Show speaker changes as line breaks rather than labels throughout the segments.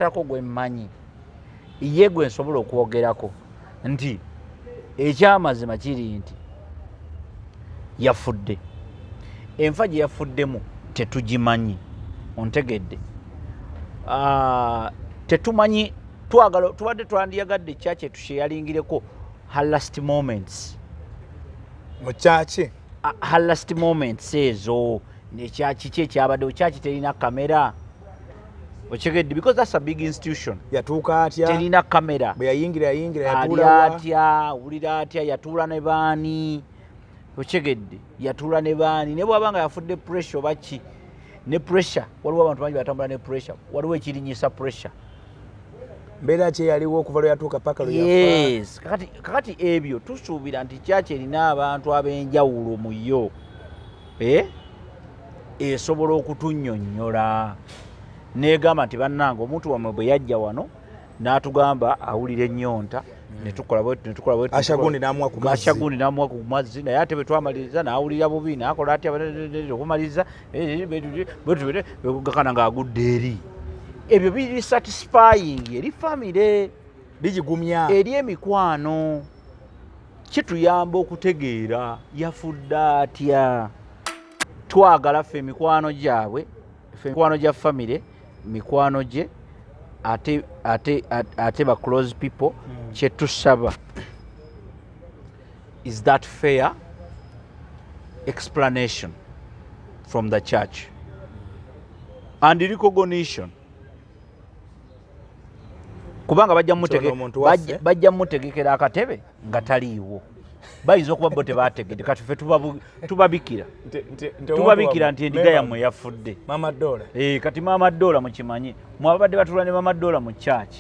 tako gwe mmanyi ye gwe nsobola okwogerako nti ekyamazima kiri nti yafudde. Enfa gye yafuddemu tetugimanyi, ontegedde. Tetumanyi, tubadde twandiyagadde ekyaki etusheyaringireko her last moments.
Mukyaki?
Her last moments ezo nekyaki kye kyabadde kyaki terina kamera. Ochegedde because that's a big institution.
Yatuuka atya?
Terina kamera.
Bwe yayingira yatuula
atya, wulira atya, yatuula ne baani. Ochegedde yatuula ne baani. Ne bw'abanga yafudde pressure oba ki? Ne pressure, waliwo abantu bangi batambula ne pressure. Waliwo ekirinyisa pressure.
Mbeera ki yaliwo okuva lwe yatuuka paka lwe yafa?
Yes. Kakati ebyo tusuubira nti kyaki erina abantu ab'enjawulo mu yo. Esobola okutunnyonnyola. Negamba nti bannange omuntu wamwe bwe yajja wano n'atugamba awulira ennyonta ne tukola bwetu
Ashagundi n'amuwa
ku mazzi naye ate bwe twamaliriza n'awulira bubi n'akola atya okumaliza gakana ng'agudde eri. Ebyo biri satisfying eri famire,
bigigumya
eri emikwano. Kituyamba okutegeera yafudde atya. Twagala ffe emikwano gyabwe, ffe emikwano gya famire, mikwano gye ate ba close people kye tusaba is that fair explanation from the church and recognition. Kubanga bajja mutegekera akatebe nga taliiwo. Bayinza okuba bo tebategedde kati ffe tubabikira nti endiga yammwe yafudde.
Mama Dola.
Kati Mama Dola mukimanyi mwabadde batula ne Mama Dola mu church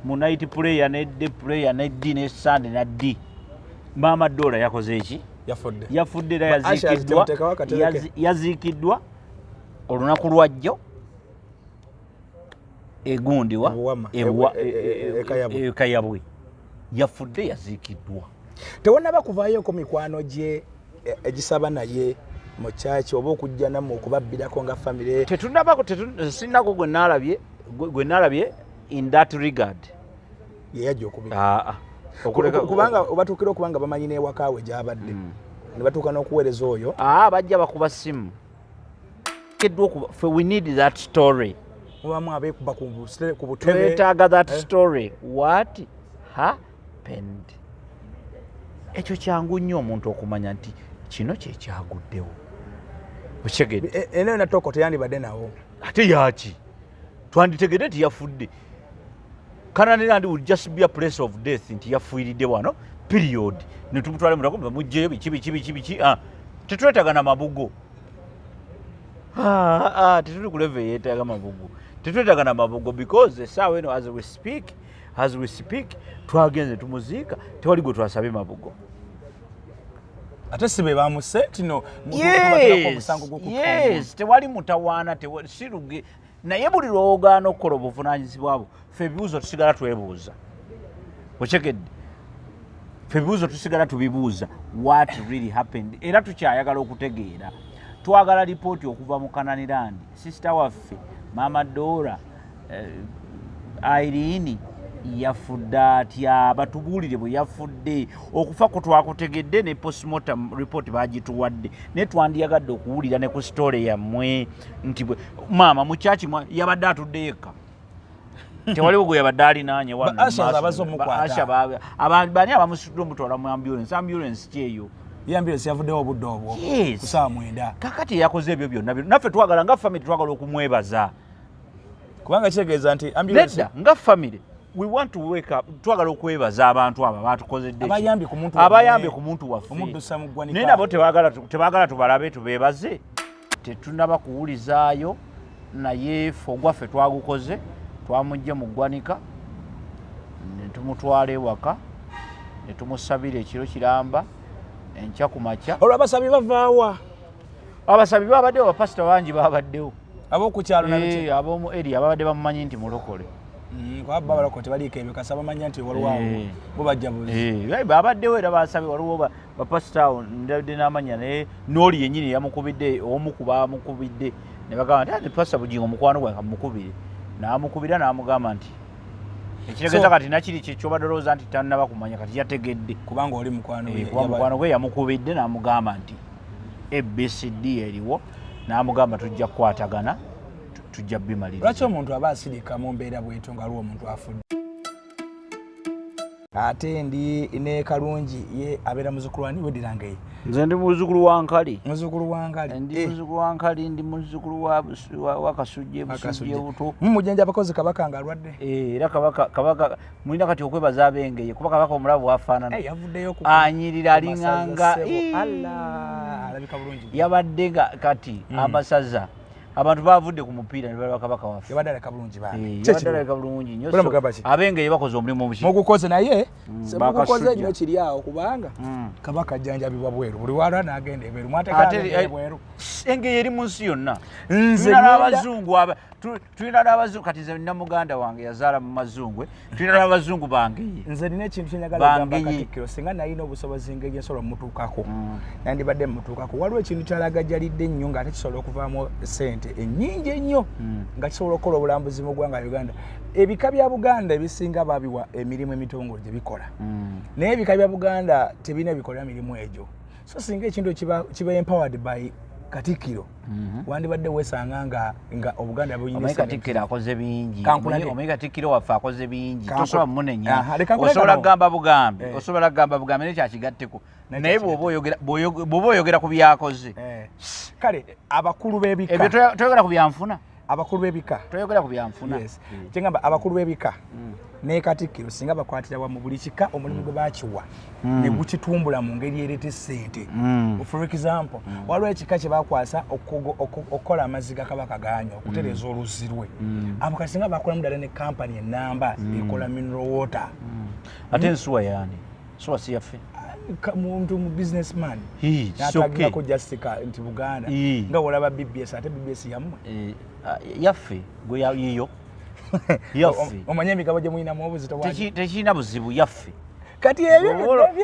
mu night prayer ne day prayer ne D ne Sunday na D. Mama Dola yakoze eki? Yafudde era yaziikiddwa olunaku lwajjo egundiwa ekayabwe. Yafudde yaziikiddwa.
Tewannaba kuvaayo mikwano gye egisaba naye mu kyaki oba okujja nammwe okubabbirako nga famire?
Sinnako gwe naalabye in that regard.
Ye yajja okubira. Kubanga obatuukira okubanga bamanyi n'ewakaawe gy'abadde ne batuuka n'okuweereza oyo.
Bajja bakuba simu. We need that story.
Mubamu abeekuba ku butebe.
Twetaaga that story. What happened? Ekyo kyangu nnyo omuntu okumanya nti kino kye kyaguddewo. Okitegedde?
Eneyo na toko teyandibadde nawo.
Ate yaki? Twanditegedde nti yafudde. Canada land would just be a place of death nti yafuiridde wano period. Ne tumutwale mutako mujjeyo biki. Tetwetaaga na mabugo. Tetuli ku level yeetaaga mabugo. Tetwetaaga na mabugo because essaawa eno as we speak twagenze tumuziika tewali gwe twasabe mabugo.
Ate sibe bamuse tino
yes tewali mutawaana siruge naye buli lwogaana okukola obuvunaanyizibwa bwo ffe ebibuuzo tusigala twebuuza. Okitegedde? Ffe ebibuuzo tusigala tubibuuza what really happened era tukyayagala okutegeera. Twagala lipooti okuva mu Kananirandi. Sister waffe Mama Dora Irene yafudde atya, batubuulire bwe yafudde. Okufa ko twakutegedde ne postmortem report bagituwadde ne twandiyagadde okuwulira ne ku story yammwe nti maama mu kyaki yabadde atudde yekka. Tewaliwo gwe yabadde alinaanye wano. Bani abamusitudde omutwala mu ambulance kyeyo.
Ambulance yavuddewo obudde obwo ku saa 9.
Kakati yakoze ebyo byonna naffe twagala nga family twagala okumwebaza.
Kubanga kitegeeza nti ambulance
nga family we want to wake up twagala okwebaza abantu abo batukozedde
abayambye
ku muntu waffe
omuddusa mu ggwanika.
Naye nabo tebagala tubalabe tubeebaze. Tetunaba kuwulizaayo naye ffe ogwaffe twagukoze. Twamujja mu ggwanika ne tumutwala ewaka ne tumusabira ekiro kiramba enkya ku makya.
Olwo abasabi bavaawa?
Abasabi babaddewo, bapasita bangi babaddewo.
Ab'okukyalo nabiki?
Ab'omu eri ababadde bamumanyi nti mulokole.
Kwa balokole tebaliiko ebyo kasa bamanyi nti waliwo bo bajja buzi.
Babaddewo era basabi waliwo bapasita awo ndabadde n'amanya naye n'oli yennyini yamukubidde omu ku baamukubidde ne bagamba nti pasita Bugingo mukwano gwe kamukubire n'amukubira n'amugamba nti ekitegeeza kati nakiri kyobadolooza nti tannaba kumanya kati yategedde
kubanga oli mukwano
gwe yamukubidde n'amugamba nti ABCD eriwo n'amugamba tujja kukwatagana tujja bimaliriza.
Lwaki omuntu aba asirika mu mbeera bw'etyo nga aliwo omuntu afudde? Ate ndi ne Kalungi ye abeera muzzukulu wani weddiranga ye?
Nze ndi muzzukulu wa Nkali.
Muzzukulu wa Nkali.
Ndi muzzukulu wa Nkali, ndi muzzukulu wa Kasujje buto.
Mumujanja abakozi Kabaka nga alwadde.
Era Kabaka mulina kati okwebaza abengeye kuba Kabaka omulabu afaanana.
Yavuddeyo ku
anyirira alinganga
alabika bulungi.
Yabadde kati abasaza abantu bavudde ku mupiira ne balaba Kabaka waffe.
Yabadde aleka bulungi baabe.
Yabadde aleka bulungi nnyo. Abengeye bakoze omulimu omuki.
Mugukoze naye mugukoze nnyo kiri awo kubanga Kabaka ajjanjabibwa bweru. Buli wala n'agenda ebweru. Mwateeka ebweru. Engeye eri mu nsi yonna. Nze n'abazungu tulina n'abazungu kati nze nina muganda wange yazaala mu mazungwe. Tulina n'abazungu bangeye. Nze nina ekintu kye njagala okugamba Katikkiro singa nalina obusobozi ng'egye nsobola mutuukako. Nandibadde mutuukako. Waliwo ekintu kyalagajjalidde nnyo ng'ate kisobola okuvaamu ssente ennyingi ennyo nga kisobola okukola obulambuzi mu ggwanga Uganda. Ebika bya Buganda ebisinga babiwa emirimu emitongole gye bikola. Naye ebika bya Buganda tebirina bikolera mirimu egyo. So singa ekintu kiba empowered by Katikkiro wandibadde weesanga nga Obuganda buyina
Omanyi Katikkiro akoze bingi. Omanyi Katikkiro waffe akoze bingi. Tosobola munenya. Osobola kugamba bugambe. Osobola kugamba bugambe naye kyakigatteko. Naye bw'oba oyogera ku byakoze.
Kale abakulu b'ebika.
Ebyo toyogera ku byanfuna.
Abakulu b'ebika.
Toyogera ku byanfuna.
Kyengamba abakulu b'ebika ne Katikkiro singa bakwatira wamu buli kika omulimu gwe baakiwa ne gukitumbula mu ngeri ereeta ssente. For example, waliwo ekika kye baakwasa okukola amazzi ga Kabaka ganywa okutereeza oluzzi lwe. Abo kati singa bakola muddala ne kampani ennamba ekola mineral water.
Ate ensuwa yaani? Ensuwa si yaffe?
Muntu mu businessman. N'atagirako justika nti Buganda. Nga olaba BBS ate BBS yammwe.
Yaffe gwe yiyo. Yaffe.
Omanye emigabo gye mulinamu obuzito
bwaki? Tekirina buzibu yaffe.
Kati ebyo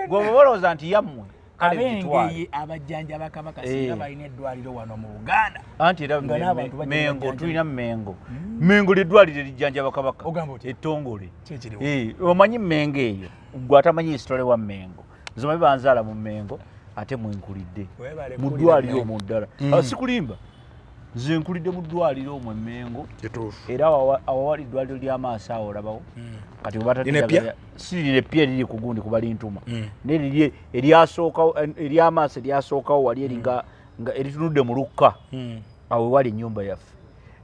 gwe bolowooza nti yammwe.
Abengeye abajjanja ba Kabaka singa balina eddwaliro wano mu Buganda.
Anti era Mengo tulina Mengo. Mengo ly'eddwaliro erijjanja ba Kabaka. Ettongole. Omanyi Mengo eyo gwe atamanyi hisitole wa Mengo. Nze omanyi banzaala mu Mengo ate mwenkulidde mu ddwaliro omwo ddala. Sikulimba. Nze nkulidde mu ddwaliro omwo Mengo. Era awawali eddwaliro ly'amaaso awo olabawo. Kati sirine pya eriri ku gundi kuba lintuma. Naye ery'amaaso eryasookawo wali eringa eritunudde mu lukka. Awo wali ennyumba yaffe.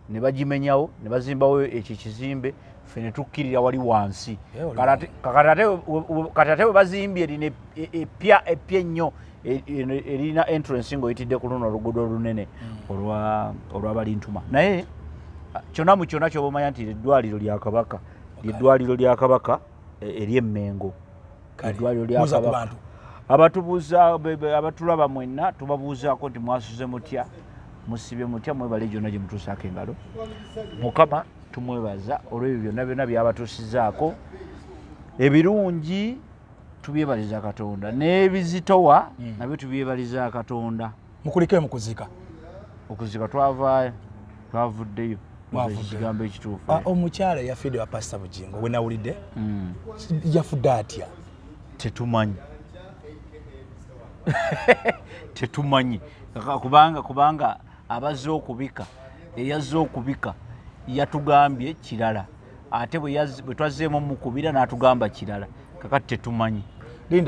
Ne bagimenyawo ne bazimbawo ekyo ekizimbe ffe ne tukkirira wali wansi. Kati ate we bazimbye erina epya ennyo erina entrance ng'oyitidde ku luno oluguudo olunene olw'abalintuma. Naye kyonna mu kyonna ky'oba omanya nti eddwaliro lya Kabaka ly'eddwaliro lya Kabaka ery'Emmengo. Eddwaliro lya Kabaka. Abatubuuza abatulaba mwenna tubabuuzaako nti mwasuze mutya, musibye mutya, mwebale gyonna gye mutuusaako engalo. Mukama tumwebaza olw'ebyo byonna byabatuusizaako. Ebirungi tubyebaliza Katonda, n'ebizitowa nabyo tubyebaliza Katonda.
Mukuliko mukuzika?
Okuzika twavuddeyo. Ekigambo ekituufu.
Omukyala yafidde wa Pastor Bugingo we nawulidde? Yafudde atya?
Tetumanyi. Tetumanyi. Kubanga abazze okubika, eyazze okubika yatugambye kirala. Ate bwe twazzeemu mukubira n'atugamba kirala. Kakati tetumanyi.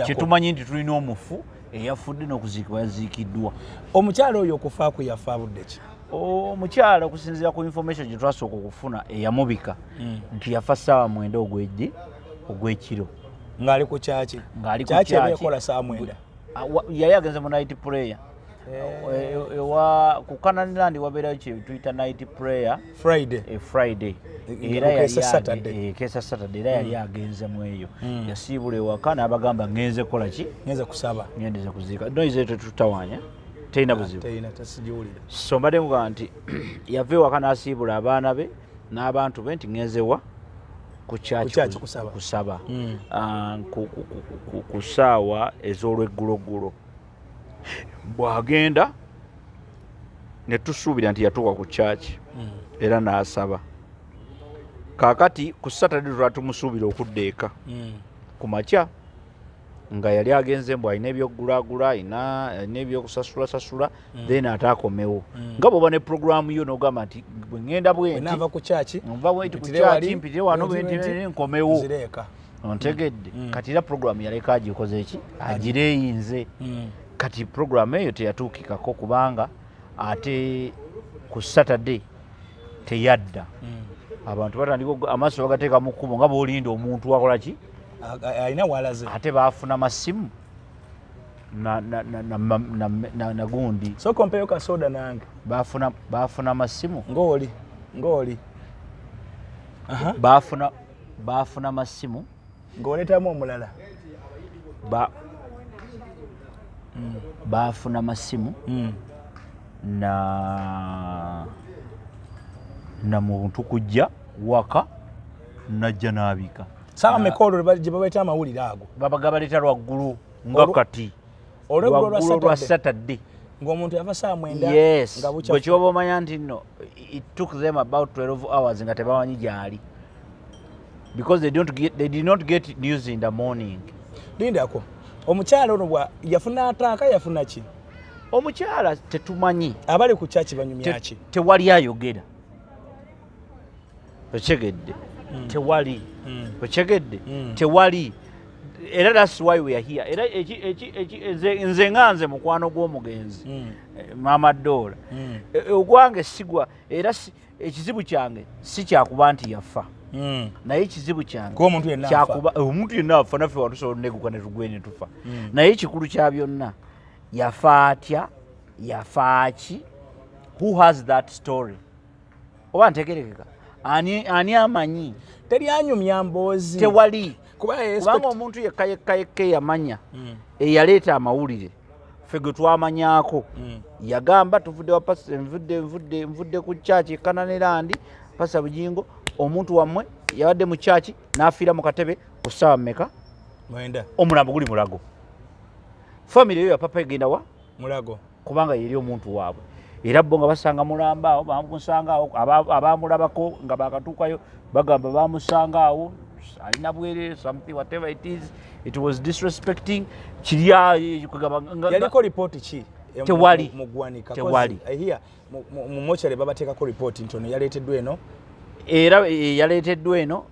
Kyetumanyi nti tulina omufu eyafudde n'okuziikibwa yaziikiddwa. Omukyala oyo okufa kwe yafa abudde ki? Omukyala okusinziira ku information gye twasooka okufuna eyamubika nti yafa ssaawa 9 ogw'ekiro.
Ng'ali ku kyaki? Kyaki ebeekola ssaawa 9?
Yali agenze mu night prayer. Ku Canaan Land wabeerayo kye tuyita night prayer. Friday. Era kesa Saturday. Era yali agenze mu eyo. Yasiibula ewaka n'abagamba ngenze kukola ki? Ngenze kusaba. Ngendeze kuziika. Noise eyo tetutawaanya. Teina buzibu. Teina tasijiwulira. So mbadde nguga nti yava ewaka n'asiibula abaana be n'abantu be nti ngenzewa ku kyaki kusaba. Ku ssaawa ez'olwegguloggulo. Bw'agenda ne tusuubira nti yatuuka ku kyaki era n'asaba. Kakati ku Saturday lwatumusuubira okudda eka ku makya nga yali agenze mbu alina ebyokugulagula alina ebyokusasula then ate akomewo nga bw'oba ne programu yo n'ogamba nti bwe ŋŋenda
nava ku kyaki
mpitire wano nkomewo ontegedde kati era programu yaleka agikoze eki agireeyinze kati programu eyo teyatuukikako kubanga ate ku Saturday teyadda abantu batandika amaaso bagateeka mu kkubo nga bw'olinda omuntu wakola ki
alina walaze
ate baafuna masimu na gundi
so kompeyo kasoda nange
baafuna masimu
ng'oli
baafuna masimu
ng'oletamu omulala
baafuna masimu na muntu kujja waka najja n'abika
saawa mekolo gye babaita amawulire ago
babaga baleeta lwaggulu nga kati olweggulo lwa Saturday
ng'omuntu yava saa 9
yes bwe kyoba omanya nti nno it took them about 12 hours nga tebamanyi gyali because they did not get news in the morning.
Lindako omukyala ono yafuna ataaka yafuna ki
omukyala tetumanyi
abali ku kyaki banyumya ki
tewali ayogera ochegedde tewali ochegedde tewali era that's why we are here era nze nganze mukwano gw'omugenzi mama Dora ogwange sigwa era ekizibu kyange si kyakuba nti yafa naye ekizibu kyange kyakuba omuntu yenna afa naffe watusobola neguka ne tugwe ne tufa naye ekikulu kya byonna yafa atya yafa ki who has that story oba ntegerekeka ani amanyi
teri anyumya mboozi
tewali kubanga omuntu yekka yamanya eyaleeta amawulire ffe ge twamanyaako yagamba tuvudde wa pasa nvudde ku kyaki Kananirandi pasa Bugingo omuntu wammwe yabadde mu kyaki n'afiira mu katebe ku ssaawa mmeka
9
omulambo guli Mulago famire yo ya papa egenda wa
Mulago
kubanga yeri omuntu waabwe era bo nga basanga mulamba awo bamusanga awo abamulabako nga bakatuukayo bagamba bamusanga awo alina bwere something whatever it was disrespecting kirya
yaliko report ki
tewali
mugwanika
tewali
here mu mochare babateekako report ntono yaleeteddwa eno
era yaleeteddwa eno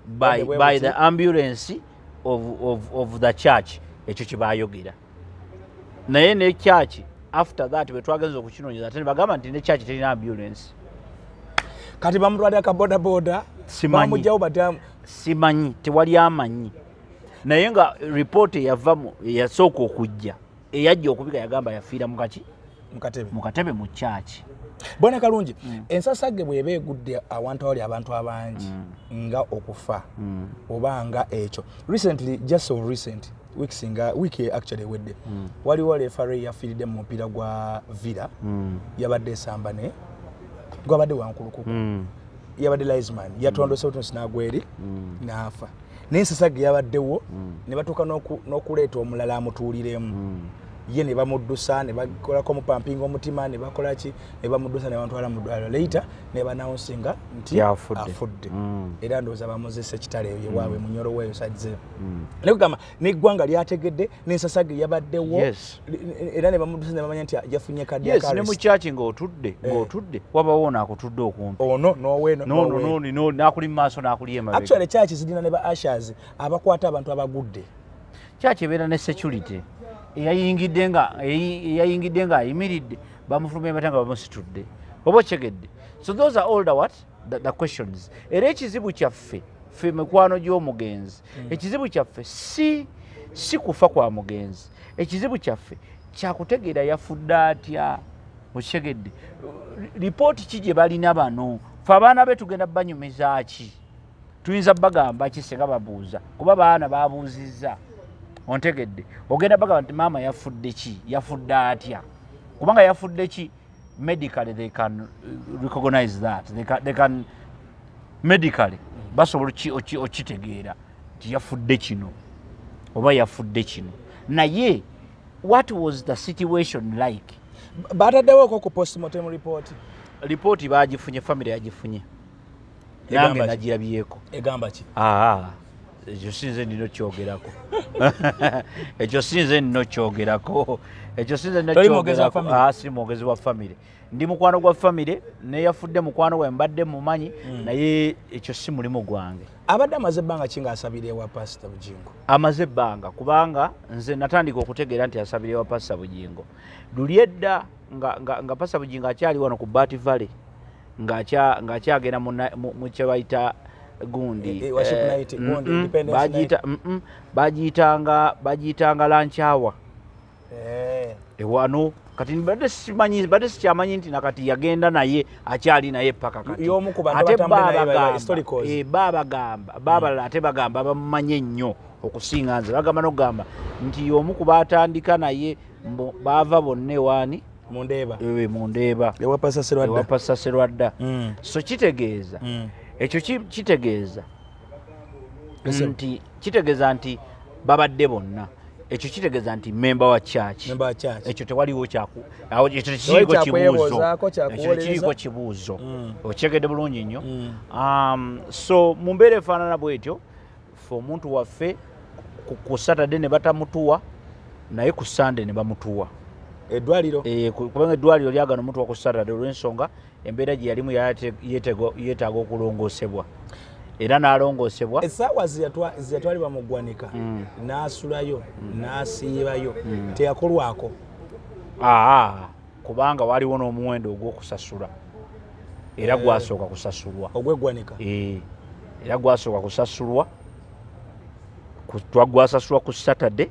by the ambulance of the church ekyo kibayogera naye ne church after that bwe twagenza okukinoonyeza ate bagamba nti ne church terina ambulance
kati bamutwalira ka boda bamugyawo batamu
simanyi tewali amanyi naye nga report yavamu yasooka okujja eyajja okubika yagamba yafiira mukatebe mu church
Bwana Kalungi ensasage bweba egudde awantu awali abantu abangi nga okufa obanga ekyo recently just so recent wiki actually wedde waliwo referee yafiiridde mu mupiira gwa Villa yabadde esamba ne gwabadde wankulukuku yabadde linesman yatondose otunsi n'agweri n'afa n'ensasage yabaddewo ne batuuka n'okuleeta omulala amutuuliremu ye ne bamuddusa ne bakolako mupampinga omutima ne bakola ki ne bamuddusa ne bantwala mu ddwaliro later ne banaunsinga nti afudde era ndowooza bamuzesa ekitale eyo waabwe munyoro weeyo sadze ne kugamba n'eggwanga lyategedde n'ensasage yabaddewo era ne bamuddusa ne bamanya nti yafunye cardiac arrest
ne mu kyaki ng'otudde wabawo n'akutudde okumpi
ono n'oweeno
no n'akuli mu maaso n'akuli emabega
actually kyaki zirina ne ba ushers abakwata abantu abagudde
kyaki ebeera ne security eyayingidde nga ayimiridde bamufulumye batanga bamusitudde oba okyegedde so those are all the questions era ekizibu kyaffe ffe mikwano gy'omugenzi ekizibu kyaffe si kufa kwa mugenzi ekizibu kyaffe kyakutegeera yafudde atya okyegedde lipooti ki gye balina bano fe abaana be tugenda banyumiza ki tuyinza bagamba ki senga babuuza kuba baana babuuzizza ontegedde ogenda bagamba nti maama yafudde ki yafudde atya kubanga yafudde ki medically they can recognize that they can medically basobola okitegeera nti yafudde kino oba yafudde kino naye what was the situation like
bataddewo ko ku postmortem report
bagifunye family yagifunye nange nagirabyeko.
Egamba ki?
Ekyo sinze nino kyogerako. Ekyo sinze nino kyogerako. Ekyo sinze nino kyogerako. Si mwogezi wa family. Ndi mukwano gwa family neyafudde mukwano gwe mbadde mumanyi naye ekyo si mulimu gwange.
Abadde amaze ebbanga ki ng'asabira ewa Pastor Bugingo?
Amaze ebbanga kubanga nze natandika okutegeera nti asabira ewa Pastor Bugingo. Luli edda nga Pastor Bugingo akyali wano ku Bat Valley ng'akyagenda mu kye bayita gundi bagiyitanga lunch hour ewano kati badde sikyamanyi nti nakati yagenda naye akyali naye paka kati ate babalala ate bagamba bamumanye ennyo okusinga nze bagamba n'okugamba nti omu ku baatandika naye baava bonna ewaani Mundeeba
ewa
Pastor Serwadda. So kitegeeza ekyo kitegeeza nti babadde bonna. Ekyo kitegeeza nti member wa church. Ekyo tewaliwo kiriko kibuuzo. Okyegedde bulungi nnyo. So mu mbeera efaanana bwetyo fe omuntu waffe ku Saturday ne batamutuwa naye ku Sunday ne bamutuwa.
Eddwaliro
kubanga eddwaliro lyagana omuntu wa ku Saturday olw'ensonga embeera gye yalimu yeetaaga okulongoosebwa. Era n'alongoosebwa
essaawa zeyatwalibwa mu ggwanika n'asulayo n'asiibayo teyakolwako
kubanga waliwo n'omuwendo ogw'okusasula era gwasooka kusasulwa
ogw'eggwanika
era gwasooka kusasulwa gwasasula ku Saturday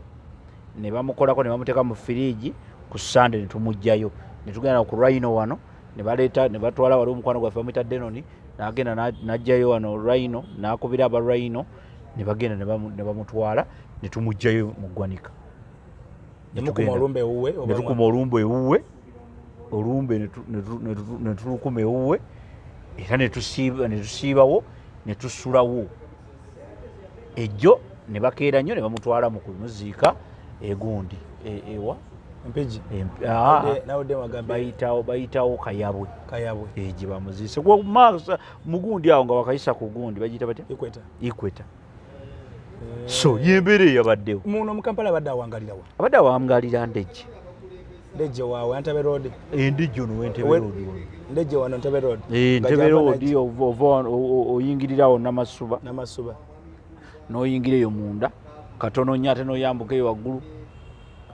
ne bamukolako ne bamuteeka mu firiigi ku Sunday ne tumugjayo ne tugenda ku Rhino wano ne batwala wali omukwano gwaffe bamuyita Denoni n'agenda n'ajjayo wano Rhino n'akubira aba Rhino ne bagenda ne bamutwala ne tumugjayo mu ggwanika. Ne tukuma olumbe ewuwe ne tulukuma ewuwe era ne tusiibawo ne tusulawo ejjo ne bakeera nnyo ne bamutwala mu kumuziika egundi ewa
Mpiji
bayitawo kayabwe gye bamuziise mugundi awo nga bakayisa ku gundi bagiyita batya Ikweta. So yembeera eyabaddewo
muno mu Kampala abadde
awangalira
Ndejje waawe Ntebe Road
Ndejje ono Ntebe Road
Ndejje wano Ntebe Road
Ntebe Road oyingirirawo Namasuba n'oyingira eyo munda katono nnyo ate n'oyambuka eyo waggulu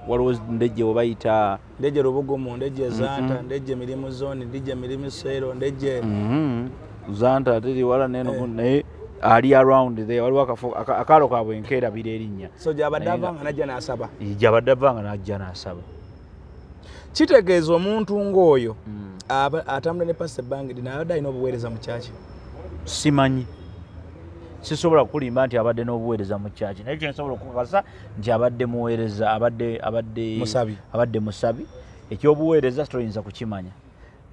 waliwo Ndejje we bayita
Ndejje Lubugumu Ndejje Zanta Ndejje Mirimu Zone Ndejje Mirimu Sero Ndejje
Zanta ate wala neno naye ali around there waliwo akalo kaabwe enkeera biri erinnya.
So gyabadde avanga najja n'asaba.
Gyabadde avanga najja n'asaba.
Kitegeeza omuntu ng'oyo atambula ne Pastor Bangidi n'abadde alina obuweereza mu kyaki?
Simanyi. Sisobola kulimba nti abadde n'obuweereza mu kyaki. Naye kyensobola okukakasa nti abadde muweereza abadde musabi. Ekyobuweereza toyinza kukimanya.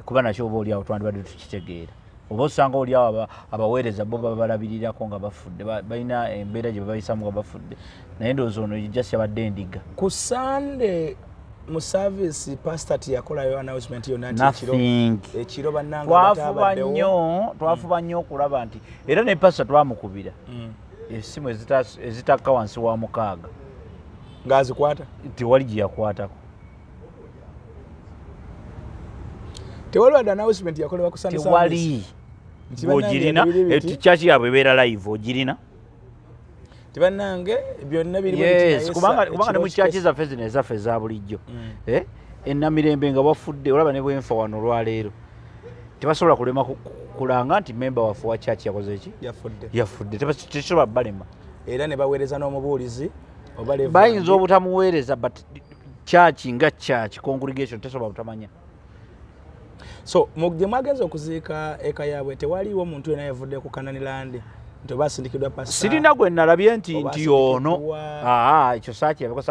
Kuba nakyo oba oliawo twandibadde tukitegeera. Oba osanga oliawo abaweereza bo babalabirirako nga bafudde balina embeera gye babayisamu nga bafudde naye ndowooza ono just yabadde endiga.
Ku Sunday mu service pastor tiyakolayo announcement yonna nti ekiro bannanga batabaddewo. Twafuba nnyo okulaba nti era ne pastor twamukubira essimu ezitakka wansi wa 6 ng'azikwata
tewali gye yakwatako.
Tewali wadde announcement yakolebwa ku Sunday service.
Tewali. Ogirina kyaki yaabwe ebeera live ogirina.
Tibannange byonna biri
kubanga ne mu kyaki zaffe zino ezaffe eza bulijjo ennamirembe nga bafudde olaba ne bwenfa wano olwaleero tebasobola kulema kulanga nti memba waffe wa kyaki yakoze eki yafudde tekisobola balema
era ne baweereza n'omubuulizi
bayinza obutamuweereza but kyaki nga kyaki congregation tesobola butamanya.
So gye mwagenza okuziika eka yaabwe tewaliwo omuntu yena yavudde ku Kananilandi nti oba asindikidwa pastor? Sirina
gwe nalabye nti ono ekyo saakirabeko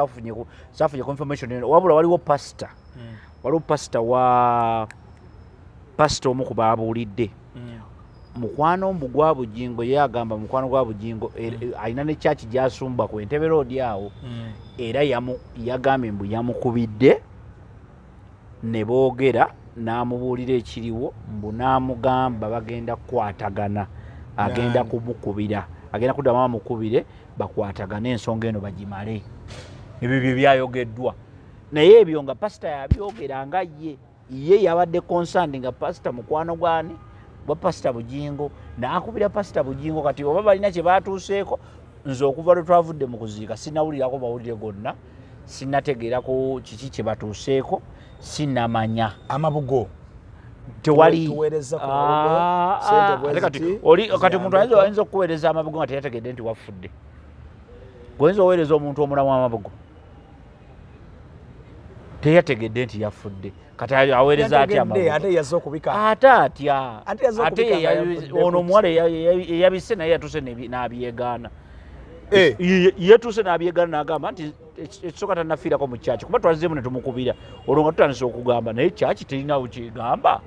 saafunye confirmation wabula waliwo pastor pastor omu ku baabuulidde mukwano mbu gwa Bugingo ye agamba mukwano gwa Bugingo alina ne kyaki gy'asumba ku Entebbe Road awo era yagambye mbu yamukubidde ne boogera n'amubuulira ekiriwo mbu n'amugamba bagenda kukwatagana agenda kumukubira agenda kuddamu amukubire bakwatagane ensonga eno bagimale. Ebyo bye byayogeddwa naye ebyo nga pasita yabyogera nga ye yabadde concerned nga pasita mukwano gwani gwa pasita Bugingo n'akubira pasita Bugingo. Kati oba balina kye batuuseeko nze okuva lwe twavudde mu kuziika sinnawulirako mawulire gonna, sinnategeerako kiki kye batuuseeko, sinnamanya
amabugo
tewali kati omuntu ayinza okuweereza amabugo nga teyategedde nti wafudde. Goyinza oweereza omuntu omulamu amabugo teyategedde nti yafudde, kati aweereza atya amabugo ate atya ono omuwala eyabise naye yatuuse n'abyegaana yetuuse n'abyegaana n'agamba nti ekisooka tannafiirako mu kyaki kuba twazizeemu ne tumukubira olwo nga tutandise okugamba naye kyaki terinawo kyegamba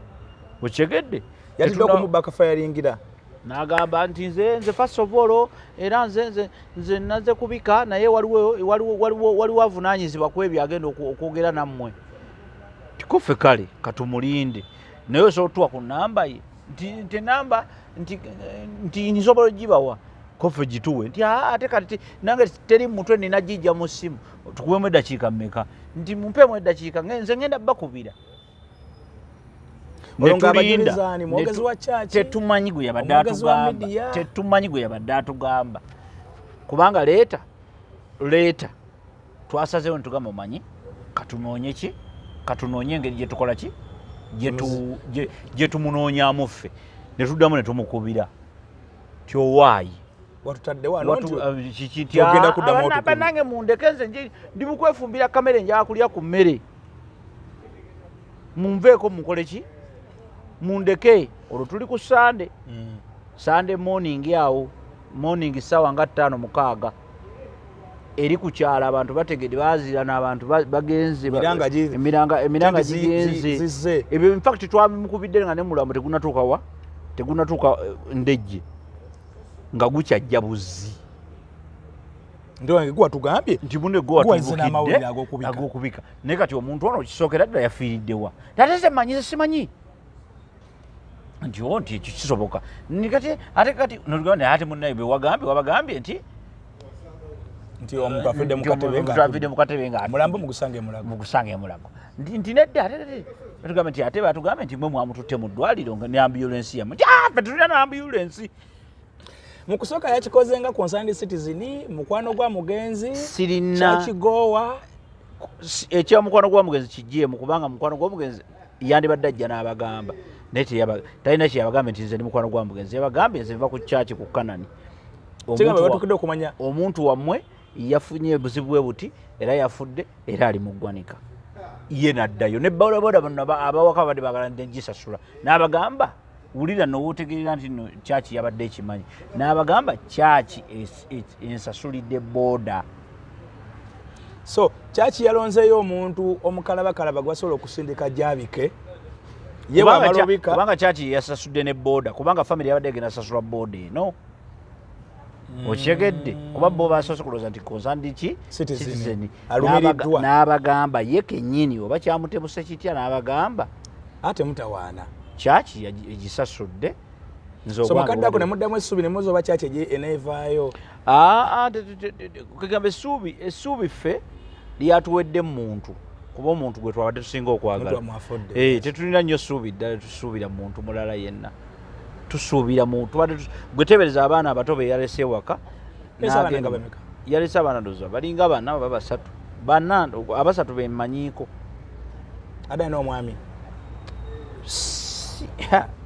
okyegedde
yatidde okumubba akafayalingira
n'agamba nti nze first of all era nze naze kubika naye waliwo avunaanyizibwa ku ebyo agenda okwogera nammwe tikufe kale katumulinde naye osobola otuwa ku namba ye nti namba nti nsobola ogibawa kofe gituwe nti ate kati nange teri mutwe nina gijja mu ssimu tukubemu eddakiika mmeka nti mumpeemu eddakiika nze ngenda bakubira tetumanyi gwe yabadde atugamba kubanga leeta twasazeewo netugamba omanyi katunoonye ki katunoonye engeri gyetukola ki gyetumunonyaamu ffe netuddamu netumukubira tyowaayi banange mundeke nze ndi mukwefumbira kamere njala kulya ku mmere munveeko mukole ki mundeke olwo tuli ku Sunday morning awo morning sawa nga 5:06 eri ku kyala abantu bategedde bazirana abantu bagenze emiranga gigenze ebyo in fact twamukubidde nga ne mulambo tegunatuuka ndejje nga gukyajja buzzi
ndio gwa tugambye
nti munne gwa tugambye agokubika naye kati omuntu ono kisookera ddala yafiiriddewa tateze simanyi nti kisoboka ate kati ate munnaye wabagambye nti
omuntu afidde mu katebe nga mulambo mugusange
mulago nti nedda tugambe nti ate batugambe nti mwe mwamututte mu ddwaliro ne ambulance yamu nti ffe tulina n'ambulance
mukusooka yakikoze nga concerned citizen mukwano gwa mugenzi kyakigowa
ekya mukwano gwa mugenzi kijeemu kubanga mukwano gwa mugenzi yandibadde ajja n'abagamba naye talina kyeyabagambe nti nze ndi mukwano gwa mugenzi yabagambye nze nva ku kyaki ku Kanani omuntu wammwe yafunye obuzibu bwe buti era yafudde era ali mu ggwanika ye naddayo ne bodaboda bano abawaka badde bagala ngisasula n'abagamba wulira n'owotegerera nti no kyaki yabadde ekimanyi n'abagamba kyaki ensasulidde boda
so kyaki yalonzeeyo omuntu omukalabakalaba gwasobola okusindika jabike
kubanga kyaki yasasudde ne boda kubanga family yabadde egenda sasula boda eno okyegedde kuba bo basoose kulooza nti concerned ki citizen n'abagamba ye kennyini oba kyamutebuse kitya n'abagamba
ate mutawaana
kyaki egisasudde
so makaddako ne muddamu essuubi ne muzi oba kyaki eneevaayo
kugamba essuubi ffe lyatuwedde muntu kuba omuntu gwe twabadde tusinga okwagala tetulina nnyo ssuubi ddala tusuubira muntu mulala yenna tusuubira gwe tebereza abaana abato be yalese ewaka yalese abaana doza balinga bana oba basatu abasatu bemmanyiiko
ada n'omwami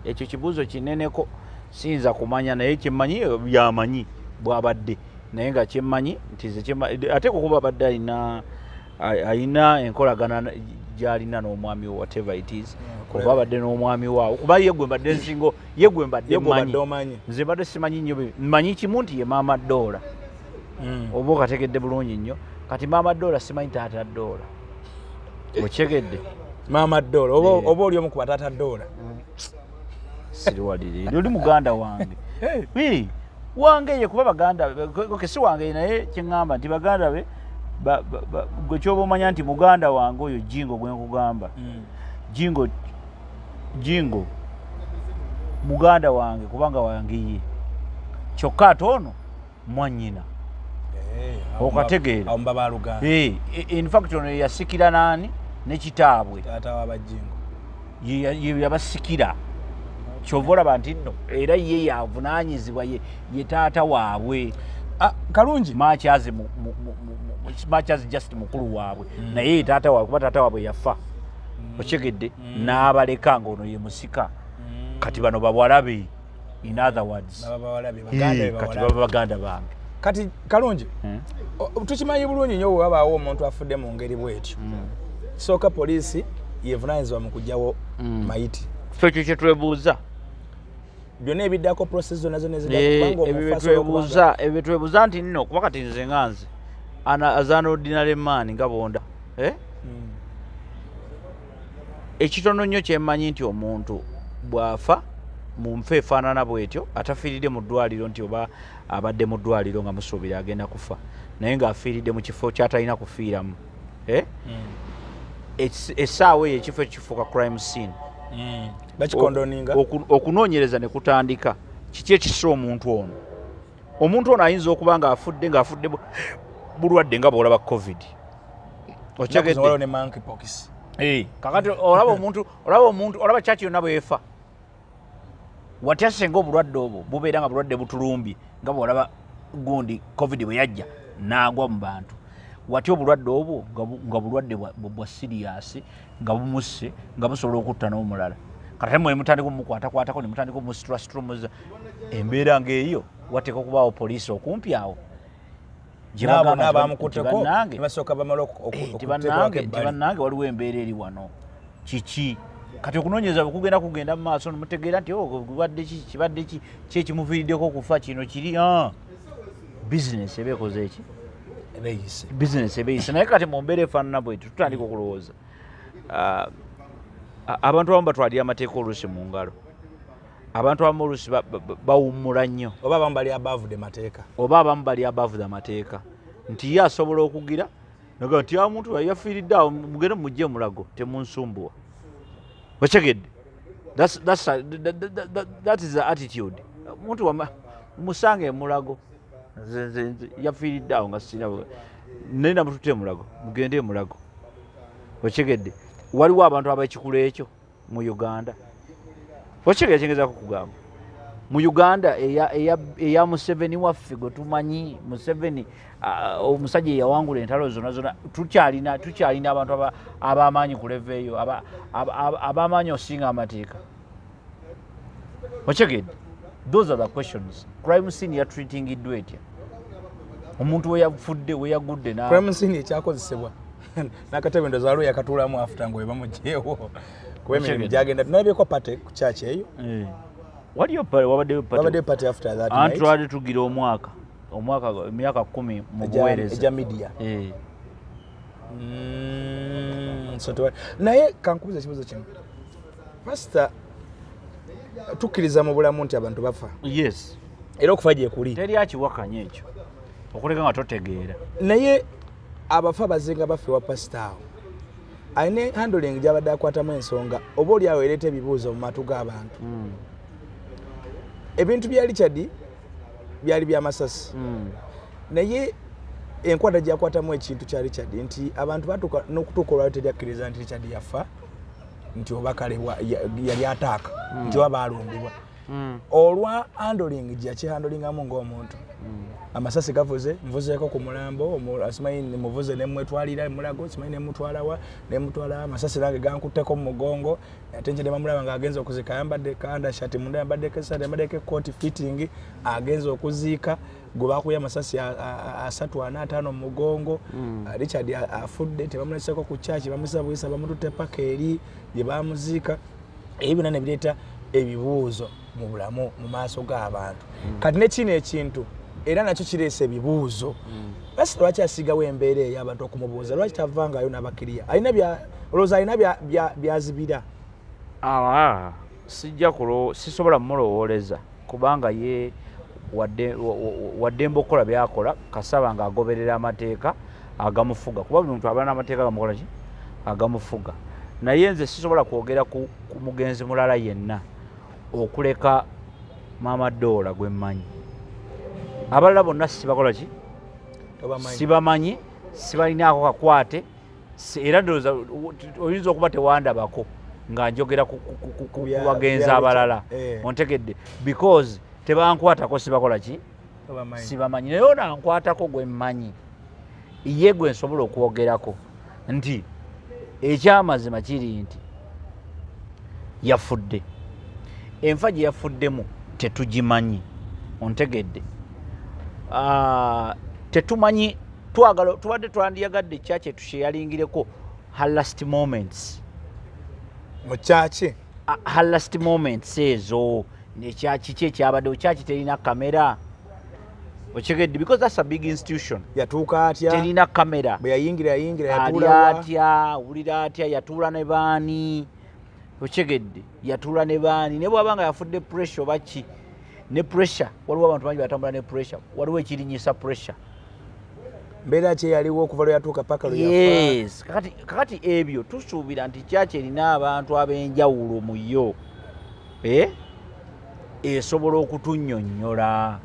ekyo kibuuzo kineneko siyinza kumanya naye kyemmanyi byamanyi bwabadde naye nga kyemmanyi nti ate kuba abadde alina enkolagana gyalina n'omwami we whatever it is kuba abadde n'omwami waawo kuba yegwe mbadde nsingo yegwe mbadde manyi nze mbadde simanyi nnyo mmanyi kimu nti ye maama Doola oba okategedde bulungi nnyo kati maama Doola simanyi taata Doola okyegedde
maama Doola oba oli omu ku bataata Doola
siriwadire oli muganda wange wange ye kuba baganda si wange naye kyeŋŋamba nti baganda be gwe kyoba omanya nti muganda wange oyo Jingo gwe nkugamba Jingo muganda wange kubanga wange ye kyokka ate ono mwannyina okategeera in fact ono yasikira nani ne kitaabwe
taata wa Bugingo
yabasikira kyova olaba nti nno era ye yavunaanyizibwa ye taata waabwe
kalungi
Makyazi just mukulu waabwe naye ye taata waabwe kuba taata waabwe yafa okigedde n'abaleka ng'ono ye musika kati bano bawalabe in other words kati baba baganda bange
kati kalungi tukimanyi bulungi nnyo wabaawo omuntu afudde mu ngeri bwetyo sooka poliisi yevunaanyizibwa mu kugyawo mayiti
ekyo kye twebuuza
byonna ebiddako process zonna
ebyo twebuuza nti nno kuba kati nze nga nze azana ordinary man nga bonda ekitono nnyo kyemmanyi nti omuntu bw'afa mu nfa efaanana bwetyo atafiiridde mu ddwaliro nti oba abadde mu ddwaliro nga musuubira agenda kufa naye ng'afiiridde mu kifo kyatalina kufiiramu essaawa eyo ekifo ekifuuka crime scene okunoonyereza ne kutandika kiki ekisa omuntu ono ayinza okuba ng'afudde bulwadde nga bw'olaba covid kakati olaba kyaki yonna bwefa watya senga obulwadde obwo bubeera nga bulwadde butulumbye nga bw'olaba gundi covid bwe yajja n'agwa mu bantu watya obulwadde obwo nga bulwadde bwa siriyasi nga bumusse nga busobola okutta n'omulala kati mwe mutandika omukwakwatako ne mutandika omusitrasitumuza embeera ng'eyo wateeka okubaawo poliisi okumpi awo tibannange waliwo embeera eri wano kiki kati okunoonyereza bwekugenda kugenda mu maaso nemutegeera nti kibadde ki kibadde ki kyekimuviiriddeko okufa kino kiri bizinesi eba ekoze eki bizinesi eba eyise naye kati mu mbeera efaanana bwetyo tutandika okulowooza abantu abamu batwalira amateeka oluusi mu ngalo abantu abamu oluusi bawummula nnyo
oba abamu
bali above the mateeka nti ye asobola okugira naga nti omuntu yafiiridde awo mugende mujje mulago temunsumbuwa okyegedde that is the attitude omuntu musange emulago yafiiridde awo nga sina naye namutute emulago mugende emulago okyegedde waliwo abantu ab'ekikulu ekyo mu Uganda okyegedde kyengezako kugamba mu Uganda eya Museveni waffe gwe tumanyi Museveni omusajja eyawangula entalo zonna tukyalina abantu ab'amaanyi ku leve eyo ab'amaanyi osinga amateeka okyegedde those are the questions crime scene yatreatingiddwa etya omuntu weyafudde weyagudde
crime scene ekyakozesebwa nakatebe ndoza waliwo yakatuulamu afuta ngo webamugyewo kuba emirimu gyagenda tunabyeko pate ku kyaki eyo
wabaddeyo
pate after that
night twali tugira emyaka 10 mu buweereza
eja media naye kankubuza ekibuzo kimu pastor tukkiriza mu bulamu nti abantu bafa
yes
era okufa gyekuli
teri akiwakanya ekyo okuleka nga totegeera
naye abafa bazinga bafe wa pastor awo alina handling gyabadde akwatamu ensonga oba oli awo ereeta ebibuuzo mu matu g'abantu ebintu bya Richard byali bya masasi naye enkwata gyakwatamu ekintu kya Richard nti abantu batuuka n'okutuuka olwali teryakkiriza nti Richard yafa nti oba kale yali ataaka nti oba alumbibwa olwa handling gyakihandolingamu ng'omuntu amasasi gavuze nvuzeeko ku mulambo asimanyi muvuze nemwetwalira mulago simanyi nemutwalawa nemutwala amasasi nange gankutteko mu mugongo ate nje nemamulaba ng'agenza okuziika ayambadde kanda shati munda yambaddeko esaati yambaddeko ekkooti fitting agenza okuziika gwe bakuya amasasi 345 mu mugongo Richard afudde tebamuleseko ku kyaki bamusabuyisa bamututte paka eri gye bamuziika ebyo byonna ne bireeta ebibuuzo mu bulamu mu maaso g'abantu kati ne kino ekintu era nakyo kireese ebibuuzo basi lwaki asigawo embeera eyo abantu okumubuuza lwaki tavangayo n'abakiriya olowooza alina byazibira
sisobola mumulowooleza kubanga ye wadde mbokola byakola kasaba ng'agoberera amateeka agamufuga kuba buli muntu aba n'amateeka agamukola ki agamufuga naye nze sisobola kwogera ku mugenzi mulala yenna okuleka Maama Doola gwe mmanyi abalala bonna sibakola ki sibamanyi sibalinaako kakwate era ndowooza oyinza okuba tewandabako nga njogera ku bagenzi abalala ontegedde because tebankwatako sibakola ki sibamanyi naye onankwatako gwe mmanyi ye gwe nsobola okwogerako nti ekyamazima kiri nti yafudde enfa gye yafuddemu tetugimanyi ontegedde tetumanyi tubadde twandiyagadde ekyaki etushyeyalingireko her last moments
mukyaki
her last moments ezo nekyaki ki ekyabaddewo kyaki terina kamera okigedde because that's a big institution
yatuuka atya
terina kamera
bwe yayingira
yatuula atya wulira atya yatuula ne baani okigedde yatuula ne baani ne bwabanga yafudde pressure oba ki ne pressure waliwo abantu bangi batambula ne pressure waliwo ekirinyisa pressure
mbeera ki eyaliwo okuva lwe yatuuka paka lwe yafa
yes kakati ebyo tusuubira nti kyaki erina abantu ab'enjawulo mu yo esobola okutunnyonnyola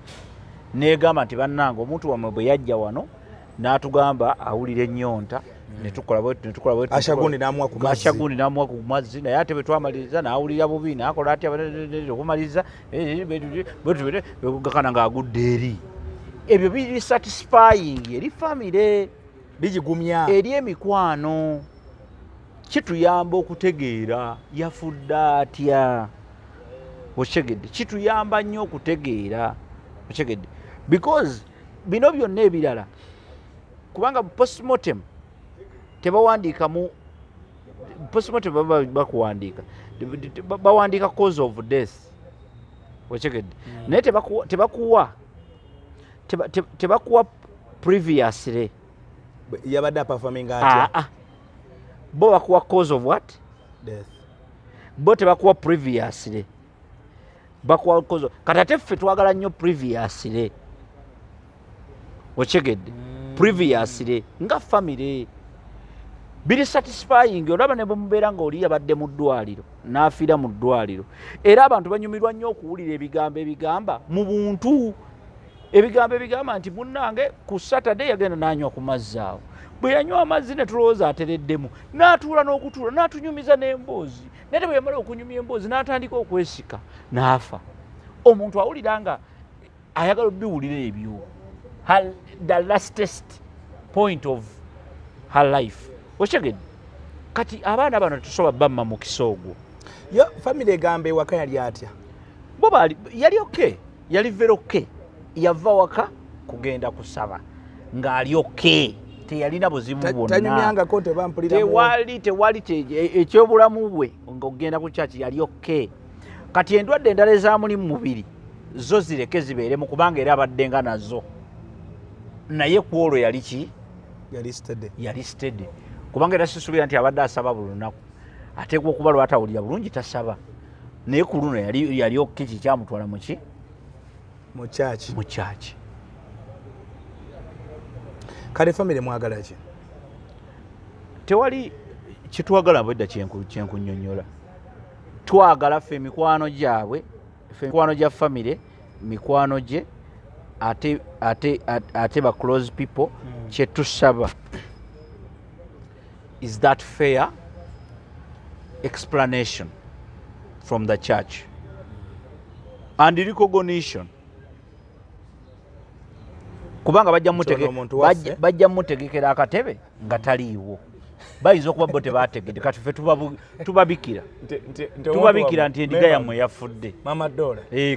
negamba nti bannange omuntu wammwe bwe yajja wano n'atugamba awulira ennyonta
ashagundi
n'amuwa ku mazzi naye ate bwe twamaliriza n'awulira bubi n'akola atya okumaliriza gakana ng'agudde eri ebyo biri satisfying eri famire
bigigumya
eri emikwano kituyamba okutegeera yafudde atya okyegedde kituyamba nnyo okutegeera okyegedde because bino byonna ebirala kubanga postmortem tebawandiikamu postmortem bakuwandiika bawandiika cause of death okyegedde naye tebakuwa previously
yabadde aperforming atya
bo bakuwa cause of what
death
bo tebakuwa previously bakuwa cause kati ate ffe twagala nnyo previously okyegedde previously nga family biri satisfying olaba ne bwemubeera ng'oli yabadde mu ddwaliro n'afiira mu ddwaliro era abantu banyumirwa nnyo okuwulira ebigambo ebigamba mu buntu ebigambo ebigamba nti munnange ku Saturday yagenda n'anywa ku mazzi awo bwe yanywa amazzi ne tulowooza atereddemu n'atuula n'okutuula n'atunyumiza n'emboozi naye bwe yamala okunyumya emboozi n'atandika okwesika n'afa omuntu awulira nga ayagala obiwulira ebyo the lastest point of her life okyegedde kati abaana bano tusobola bamma mu kisoogo
yo family egamba ewaka yali atya
bo yali okay yali very okay yava waka kugenda kusaba ng'ali okay teyalina buzibu
bwonnatanyumyangako tebampulira
tewali ekyobulamu bwe ng'ogenda ku kyaki yali okay kati endwadde endala ezamuli mu mubiri zo zireke zibeeremu kubanga era abaddenga nazo naye ku olwo yali ki yali steady kubanga era sisuubira nti abadde asaba buli lunaku ateekwa okuba lwatawulira bulungi tasaba naye ku luno yali okay kikyamutwala muki
mu kyaki kale family mwagala ki
tewali kitwagala bwedda kyenkunnyonnyola twagala ffe emikwano gyabwe ffe emikwano gya family mikwano gye ate ba close people kyetusaba is that fair explanation from the church and recognition kubanga bajja mutegekera akatebe nga taliiwo bayinza okuba bo tebategedde kati ffe tubabikira nti endiga yammwe yafudde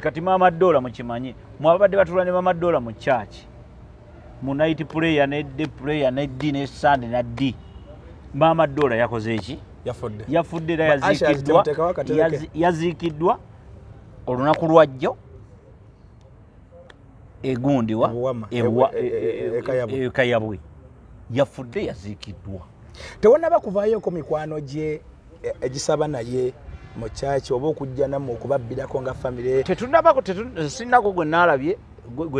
kati Mama Dola mukimanyi mwabadde batula ne Mama Dola mu church mu night prayer ne day prayer ne D ne Sunday na D Mama Dola yakoze eki yafudde era yaziikiddwa olunaku lwajjo egundiwa ekayabwe yafudde yaziikiddwa
tewonnaba kuvaayooko mikwano gye egisaba naye mu kyaki oba okujja nammwe okubabbirako nga famire
sinnako gwe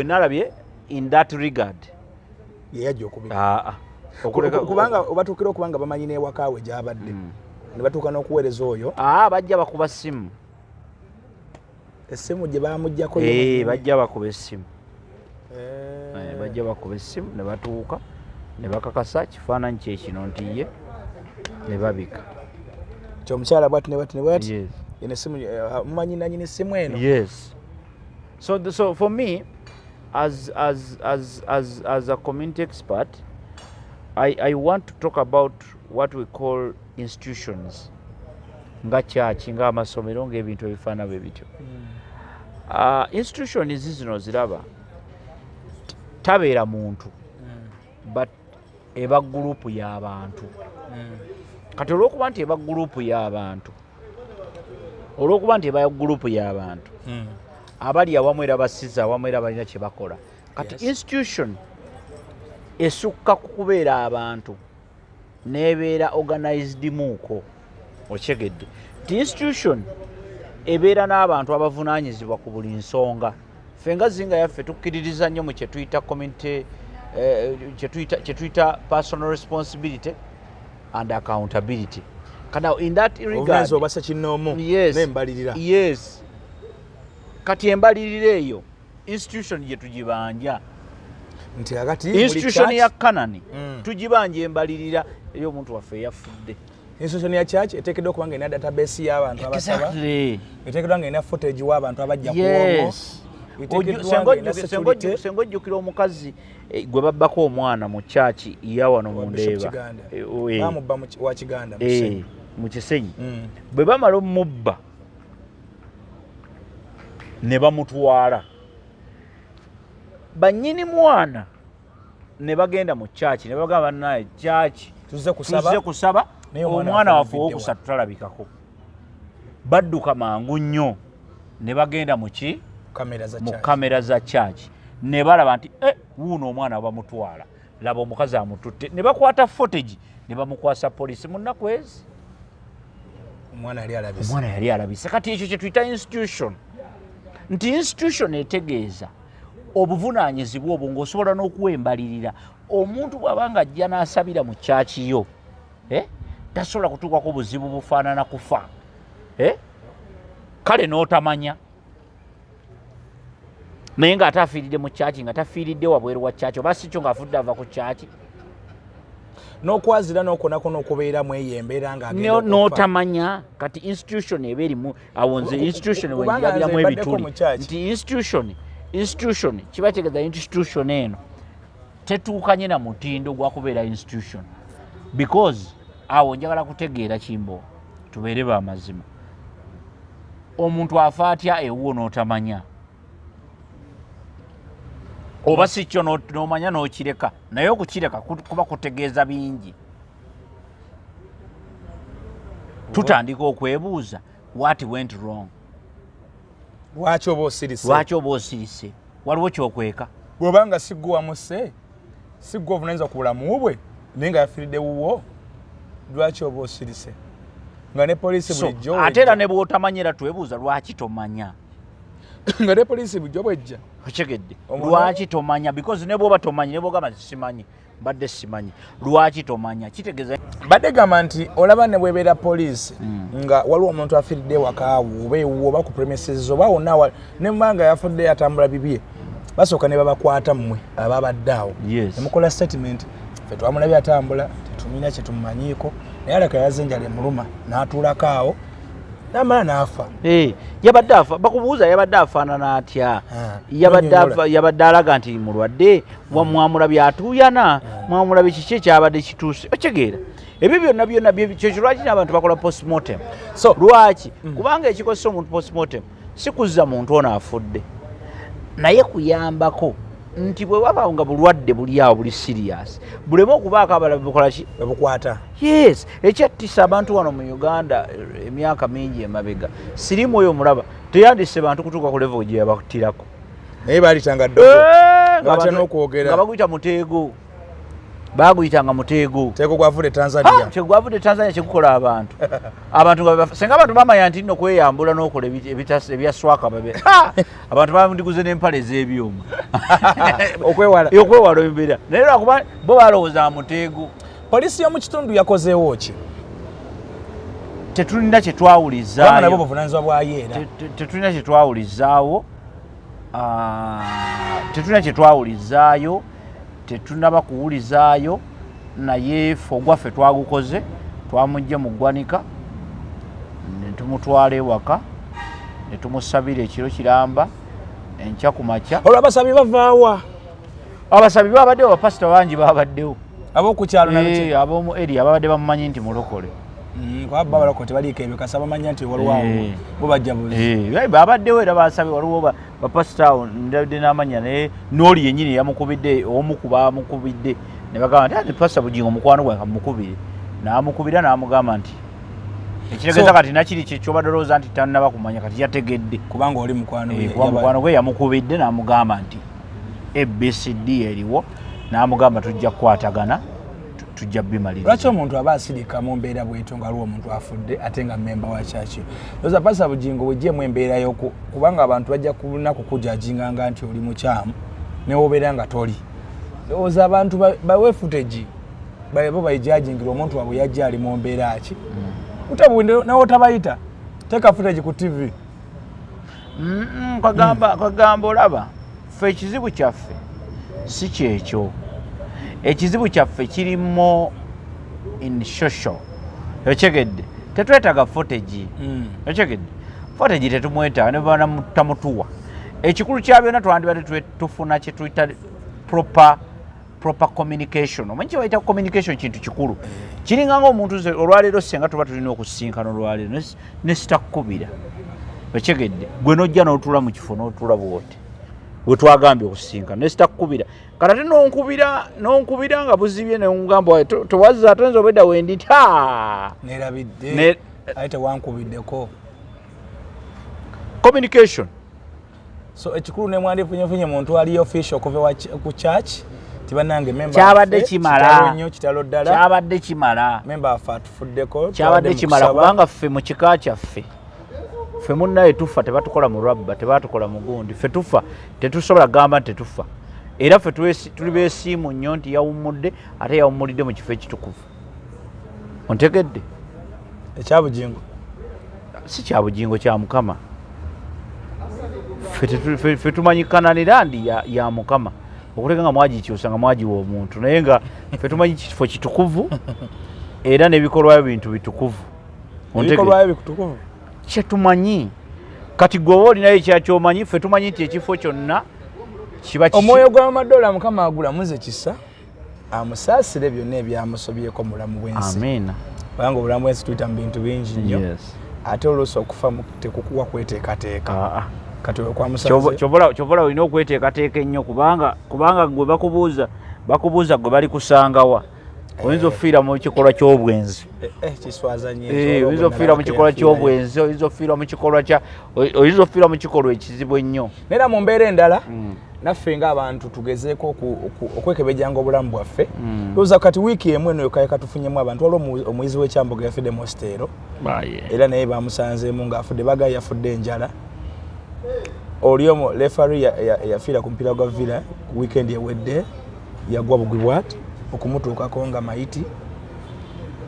naalabye in that regard
yeyajja okubikubanga obatuukira okubanga bamanyi n'ewakaawe gy'abadde ne batuuka n'okuweereza oyo
bajja bakuba essimu
gye bamuggyako
bajja bakuba essimu bajja bakuba essimu ne batuuka ne bakakasa kifaananyi kye kino nti ye ne babika
kyomukyala bwati ne bwati ene simu mumanyi nanyini simu eno.
Yes. So for me as a community expert, I want to talk about what we call institutions nga church nga amasomero ng'ebintu ebifaana bwe bityo. Institutions zino ziraba tabeera muntu but eba group y'abantu. Kati olw'okuba nti eba group y'abantu abali awamu era basiza awamu era balina kye bakola. Kati institution esukka kukubeera abantu n'ebeera organized muuko okyegedde. Ti institution ebeera n'abantu abavunaanyizibwa ku buli nsonga. Ffe nga zinga yaffe tukkiririza nnyo mu kye tuyita community kye tuyita personal responsibility and accountability. Kana in that regard
obasa kinoomu n'embalirira.
Yes. Kati embalirira eyo institution gye tugibanja
nti agati
institution ya Kanani tugibanja embalirira eyo omuntu waffe yafudde.
Institution ya church eteekeddwa okuba ng'erina database y'abantu abasaba. Eteekeddwa ng'erina footage w'abantu abajja kuwongo.
Senga ojjukira omukazi gwe babbako omwana mu church ya wano mu Ndeeba.
Bamubba wa Kiganda
mu Kisenyi. Bwe bamala omubba ne bamutwala bannyini mwana ne bagenda mu church ne bagamba naye church
tuze
kusaba omwana waffe owokusatu talabikako. Badduka mangu nnyo ne bagenda mu kamera za church ne balaba nti wuuno omwana bamutwala, laba omukazi amututte, ne bakwata footage ne bamukwasa poliisi mu nnaku ezi.
Omwana
yali alabise. Kati ekyo kye tuyita institution. Nti institution etegeeza obuvunaanyizibwa obwo ng'osobola n'okuwembalirira. Omuntu bw'abanga ajja n'asabira mu kyaki yo tasobola kutuukako buzibu bufaanana kufa. Kale n'otamanya naye ng'ate afiiridde mu kyaki nga tafiiridde wabweru wa kyaki oba si kyo ng'afudde ava ku kyaki.
N'okwazira n'okonako n'okubeeramu eyo embeera ng'agenda
n'otamanya. Kati institution eba erimu awo nze institution wenjabiramu ebituli nti institution kiba kitegeeza institution eno tetuukanye na mutindo gwa kubeera institution because awo njagala kutegeera kimbo tubeere ba mazima. Omuntu afa atya ewuwo n'otamanya oba si kyo n'omanya n'okireka naye okukireka kuba kutegeeza bingi. Tutandika okwebuuza what went wrong.
Lwaki oba
osirise? Waliwo kyokweka.
Bw'obanga siggwe wamuse siggwe ovunaanyizibwa ku bulamu bwe naye nga yafiiridde wuwo, lwaki oba osirise? Nga ne poliisi bulijjo
ate era ne bw'otamanyira twebuuza lwaki tomanya.
Nga ne poliisi bulijjo bwejja
okyegedde lwaki tomanya because ne bw'oba tomanyi ne bw'ogamba simanyi badde simanyi lwaki tomanya kitegeeza
badde gamba nti olaba ne bwebeera poliisi nga waliwo omuntu afiiridde wakaawo oba ewuwo oba ku premises oba wonna ne mbanga yafudde yatambula bibye basooka ne babakwata mmwe ababadde awo ne mukola statement ffe twamulabye atambula tetumina kye tumumanyiiko naye aleka yaze enjala emuluma n'atuulako awo n'amala n'afa.
Yabadde afa bakubuuza yabadde afaanana atya? Yabadde alaga nti mulwadde mwamulabye atuuyana mwamulabye kiki ekyabadde kituuse okyegeera ebyo byonna kyekyo lwaki n'abantu bakola postmortem.
So
lwaki kubanga ekikozesa omuntu postmortem si kuzza muntu ono afudde naye kuyambako nti bwe waba nga bulwadde buli awo buli serious buleme okubaako abalabe bukola ki
babukwata.
Yes, ekyattisa abantu wano mu Uganda emyaka mingi emabega sirimu oyo mulaba teyandise bantu kutuuka ku level gye yabakutirako
naye baalitanga ddogo batya n'okwogera
nga baguyita muteego baguyitanga muteego
teego gwavudde Tanzania
kyegwavudde Tanzania kyekukola abantu abantu nga senga abantu bamanya nti nno kweyambula n'okola ebyaswaka babe abantu bandiguze n'empale ez'ebyuma
okwewala
embeera naye lwakuba bo balowooza muteego.
Poliisi y'omu kitundu yakozeewo ki?
Tetulina kye twawulizaayo.
Nabo buvunaanyizibwa bwayo era.
Tetulina kye twawulizaawo tetulina kye twawulizaayo, tetunaba kuwulizaayo, naye ffe ogwaffe twagukoze, twamugye mu ggwanika ne tumutwala ewaka ne tumusabira ekiro kiramba enkya ku makya.
Olwo abasabi bavaawa?
Abasabi babaddewo, bapasita bangi babaddewo
ab'okukyalo
ab'omu area babadde bamumanyi nti mulokole.
Kuba balokole tebaliiko ebyo kasa bamanya nti waliwo bo bajja buzi.
Babaddewo era basabye, waliwo bapasita awo ndabidde n'amanya naye n'oli yennyini yamukubidde, omu ku baamukubidde ne bagamba nti ati pasita Bugingo mukwano gwe kamukubire, n'amukubira n'amugamba nti ekitegeeza kati nakiri kyobadde olowooza nti tannaba kumanya kati yategedde
kubanga oli mukwano
gwe yamukubidde n'amugamba nti ABCD eriwo, n'amugamba tujja kukwatagana tujja bimaliriza.
Lwaki omuntu aba asirika mu mbeera bw'etyo nga aliwo omuntu afudde ate nga mmemba wa kyaki? Lowooza pasita Bugingo bw'eggyemu embeera kubanga abantu bajja kunaku kujajinganga nti oli mukyamu ne wobeera nga toli. Lowooza abantu bawe footage bo bayijajingira omuntu waabwe yajja ali mu mbeera ki? Utabwinde nawe otabayita teeka footage ku TV.
Kwagamba olaba ffe ekizibu kyaffe si kyekyo. Ekizibu kyaffe kirimo in social. Okyegedde tetwetaaga footage. Okyegedde footage tetumwetaaga ne bana mutamutuwa. Ekikulu kya byonna twandibadde tufuna kye tuyita proper communication. Omanyi kye bayita communication kintu kikulu. Kiringa ng'omuntu olwaleero senga tuba tulina okusinkana olwaleero ne sitakukubira. Okyegedde gwe n'ojja n'otuula mu kifo n'otuula bw'oti bwe twagambye okusinkana ne sitakukubira kati ate n'onkubira nga buzibye ne ngamba tewazza ate nze obedda wendi nti
nerabidde ate tewankubiddeko.
Communication.
So ekikulu ne mwandifunyefunye muntu ali official okuva ku church tibanange member
kyabadde kimala
nnyo kitalo ddala
kyabadde kimala
member afa tufuddeko
kyabadde kimala kubanga ffe mu kika kyaffe ffe munnaye tufa tebatukola mu rwabba tebatukola mu gundi ffe tufa tetusobola gamba nti tetufa era ffe tuli beesiimu nnyo nti yawummudde ate yawummulidde mu kifo ekitukuvu. Ontegedde
ekya Bugingo
si kya Bugingo kya Mukama. Ffe tumanyikananira ndi ya Mukama okuleka nga mwagikyusa nga mwagiwa omuntu naye nga ffe tumanyi kifo kitukuvu era n'ebikolwayo bintu bitukuvu.
Ebikolwayo bitukuvu
kyetumanyi kati gwe oba olinayo ekyakyomanyi ffe tumanyi nti ekifo kyonna kiba
omwoyo gw'amadoola Mukama agulamuze kisa amusaasire byonna ebyamusobyeko mulamu bw'ensi.
Amiina.
Kubanga obulamu bw'ensi tuyita mu bintu bingi nnyo ate oluusi okufa tekukuwa kweteekateeka. Kyobola olina okweteekateeka ennyo kubanga gwe bakubuuza gwe bali kusangawa. Oyinza okufiira mu kikolwa ky'obwenzi. Oyinza okufiira mu kikolwa ky'obwenzi, oyinza okufiira mu kikolwa ekizibu ennyo. Neera mu mbeera endala naffe ng'abantu tugezeeko okwekebejjanga obulamu bwaffe. Lowooza kati wiiki emu eno yokka katufunyemu abantu waliwo omuyizi w'ekyambogo yafudde mu Siteero era naye bamusanzeemu ng'afudde baga yafudde enjala. Oli omu refari yafiira ku mupiira gwa Villa wiikendi ewedde yagwa bugwi bw'ati okumutuukako nga mayiti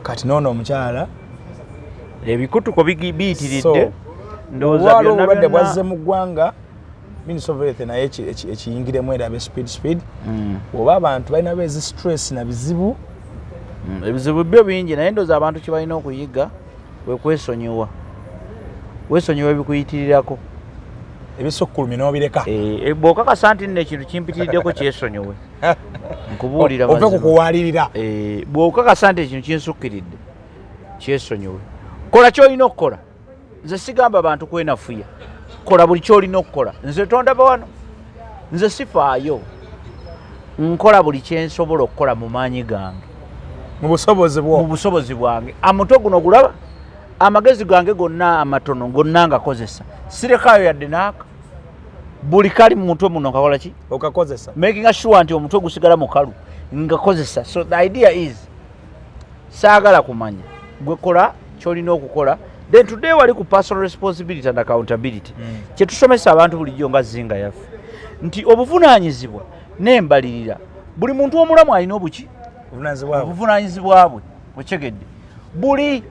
kati noono omukyala
ebikutuko biyitiridde
ndowooza byonna obadde bwazze mu ggwanga Ministry of Health naye ekiyingiremu erabe speed oba abantu balina beezi stress na bizibu
ebizibu byo bingi naye ndowooza abantu kye balina okuyiga bwe kwesonyiwa weesonyiwa ebikuyitirirako
ebisukkulumi n'obireka
bw'okakasa nti nno ekintu kimpitiriddeko kyesonyiwe nkubuulira
ove kukuwalirira
bw'okakasa nti ekintu kinsukkiridde kyesonyiwe kola ky'olina okukola. Nze sigamba abantu kwenafuya, kola buli ky'olina okukola. Nze tondaba wano, nze sifaayo, nkola buli kyensobola okukola mu maanyi gange
mu busobozi
bwange. Amuto guno gulaba amagezi gange gonna amatono gonna ngakozesa sirekaayo yadde naaka buli kali mu mutwe muno nkakola ki
okakozesa
making sure nti omutwe gusigala mukalu ngakozesa. So the idea is saagala kumanya gwe kola ky'olina okukola then today wali ku personal responsibility and accountability. Kyetusomesa abantu bulijjo nga zinga yaffe nti obuvunaanyizibwa n'embalirira buli muntu omulamu alina obuvunaanyizibwa bwe okyegedde buli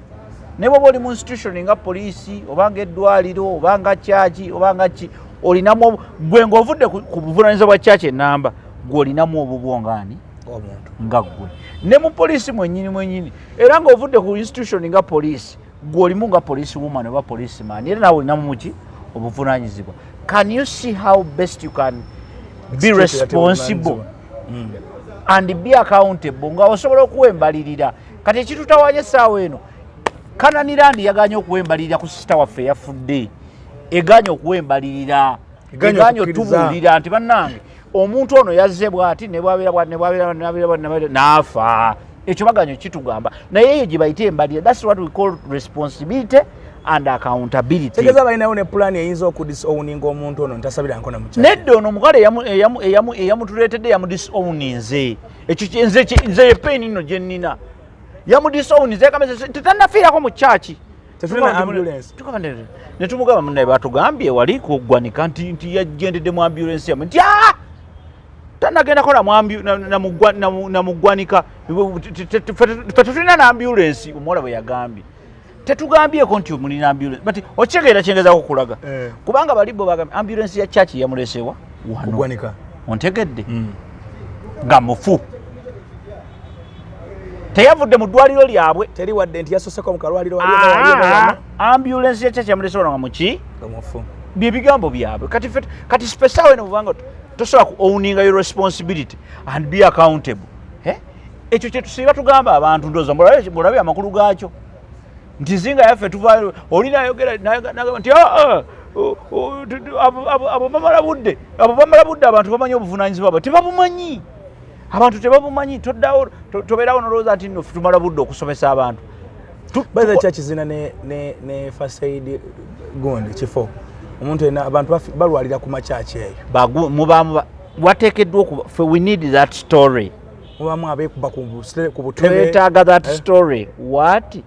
ne bwoba oli mu institution nga poliisi oba nga eddwaliro oba nga kyaki oba nga ki olinamu gwe ng'ovudde ku buvunaanyizibwa bwa church enamba gwe olinamu obubwongaani
omuntu
nga ggwe ne mu poliisi mwennyini era ng'ovudde ku institution nga poliisi gwe olimu nga police woman oba police man era naawe olinamu muki obuvunaanyizibwa. Can you see how best you can be responsible and be accountable nga osobola okuwembalirira kati ekitutawanya essaawa eno Kananirandi yaganye okuwembalirira ku sisita waffe eyafudde eganye okuwembalirira eganye otubuulira nti bannange omuntu ono yazze bw'ati ne bwabeera n'afa ekyo baganye kitugamba naye eyo gye bayite embalirira. That's what we call responsibility and accountability.
Tegeza balinawo ne plan eyinza okudisowninga omuntu ono ntasabira nkona mu kyalo.
Nedda ono omugale eyamutuleetedde yamudisowninze ekyo nze ye pain ino gye nnina yamudisowninze kameze tetannafiirako mu kyaki
tetulina ambulance
ne tumugamba munnaye batugambye wali kuggwanika nti yagendedde mu ambulance yamu nti tanagendako namuggwanika fe tetulina n'ambulance omuwala bwe yagambye tetugambyeko nti mulina ambulance but okitegeera kyengezaako okulaga kubanga balibo bagambye ambulance ya church yamulesewa
kuggwanika
ontegedde nga mufu teyavudde mu ddwaliro lyabwe
teri wadde nti yasoseko mu kalwaliro
ambulance ya church yamulesewa nga muki
nga mufu
byebigambo byabwe kati spesawe ne bubanga tosobola ku owning your responsibility and be accountable ekyo kyetusiiba tugamba abantu ndooza mulabe amakulu gaakyo nti zinga yaffe tuvaayo oli nayogera nagamba nti abo bamala budde abantu bamanyi obuvunaanyizibwa bwe tebabumanyi abantu tebabumanyi toddawo tobeerawo nolowooza nti nno tumala budde okusomesa abantu
baza church zina ne first aid gundi kifo omuntu ena abantu balwalira ku machachi eyo
mubamu wateekeddwa okuba we need that story
mubamu abeekuba ku butebe
twetaaga that story what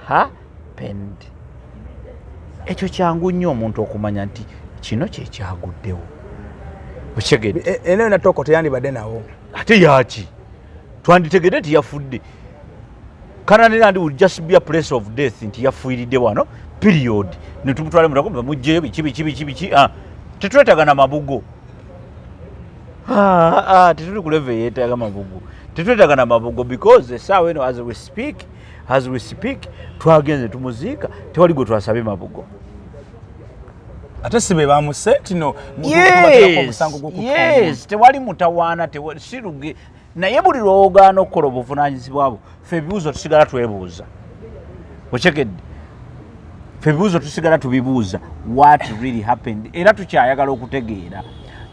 happened. Ekyo kyangu nnyo omuntu okumanya nti kino kyekyaguddewo okitegedde
eneyo natoko teyandibadde nawo
ate yaki twanditegedde nti yafudde Kananirandi would just be a place of death nti yafuiridde wano period netumutwale mutako bamugjeyo biki tetwetaaga na mabugo tetuli ku level yeetaaga mabugo tetwetaaga na mabugo because essaawa eno as we speak twagenze tumuziika tewali gwe twasabye mabugo
ate sibe bamuse tino
yes tewali mutawaana siruge naye buli lwogaana okukola obuvunaanyizibwa bwo ffe ebibuuzo tusigala twebuuza okitegedde ffe ebibuuzo tusigala tubibuuza what really happened era tukyayagala okutegeera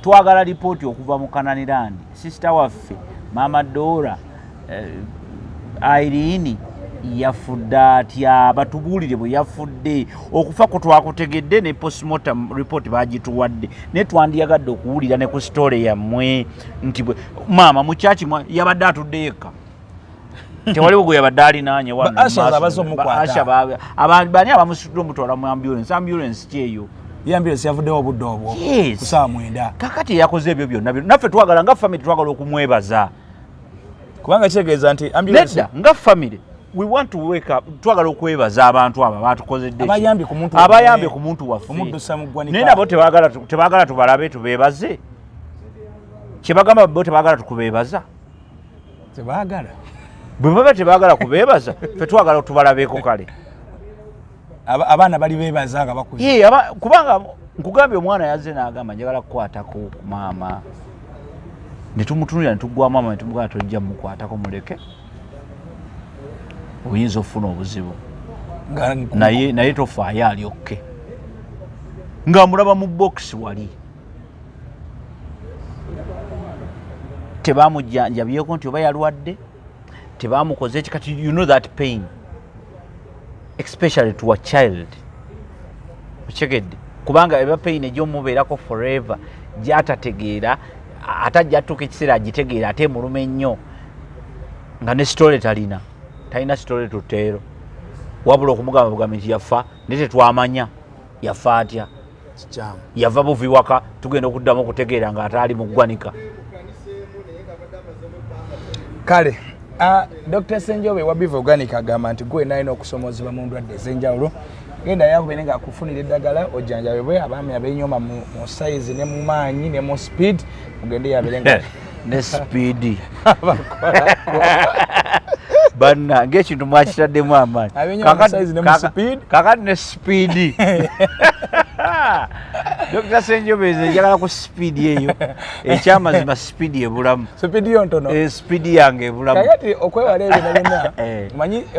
twagala lipooti okuva mu Kananirandi sisita waffe maama Dora Irene yafudde atya batubuulire bwe yafudde okufa ko twakutegedde ne postmortem report bagituwadde ne twandiyagadde okuwulira ne ku story yammwe nti maama mu kyaki yabadde atudde yekka tewaliwo gwe yabadde alinaanye bani abamusitudde omutwala mu ambulance kyeyo
ambulance yavuddewo obudde obwo ku saa 9
kakati yakoze ebyo byonna naffe twagala nga family twagala okumwebaza
kubanga kitegeeza nti ambulance
nga family we want to wake up twagala okwebaza abantu abo batukozedde
abayambye
ku muntu waffe
omuddusa muggwanika
naye nabo tebagala tubalabe tubeebaze kyebagamba bo tebagala tukubeebaza
tebagala
bwe baba tebagala kubeebaza ffe twagala tubalabeeko kale
abaana bali beebaza nga bakuze
kubanga nkugambye omwana yazze n'agamba njagala kukwatako maama ne tumutunulira ne tuggwa maama ne tumugamba tojja mukwatako muleke oyinza okufuna obuzibu naye tofaayo alyokke nga mulaba mu bokisi wali tebamujjanjabyeko nti oba yalwadde tebamukoze eki kati you know that pain especially to a child okitegedde kubanga eba pain egyomubeerako forever gyatategeera atajja atuuka ekiseera agitegeera ate mulume nnyo nga ne story talina story tuteero wabula okumugamba bugambi nti yafa naye tetwamanya yafa atya yava buvi waka tugenda okuddamu okutegeera nga ate ali mu ggwanika
kale Dr. Senjobe wa Biva Organic agamba nti gwe nalina okusomozebwa mu ndwadde ez'enjawulo genda yakubene nga akufunira eddagala ojjanjabibwe abaami abenyoma mu size ne mu maanyi ne mu speed mugende yaberenga
ne speed banna ng'ekintu mwakitaddemu amaanyi kakati ne speed Dr. Senjobeze njagala ku speed eyo ekyamazima speed ebulamu
speed yo ntono
speed yange ebulamu
kakati okwewala ebyo nabina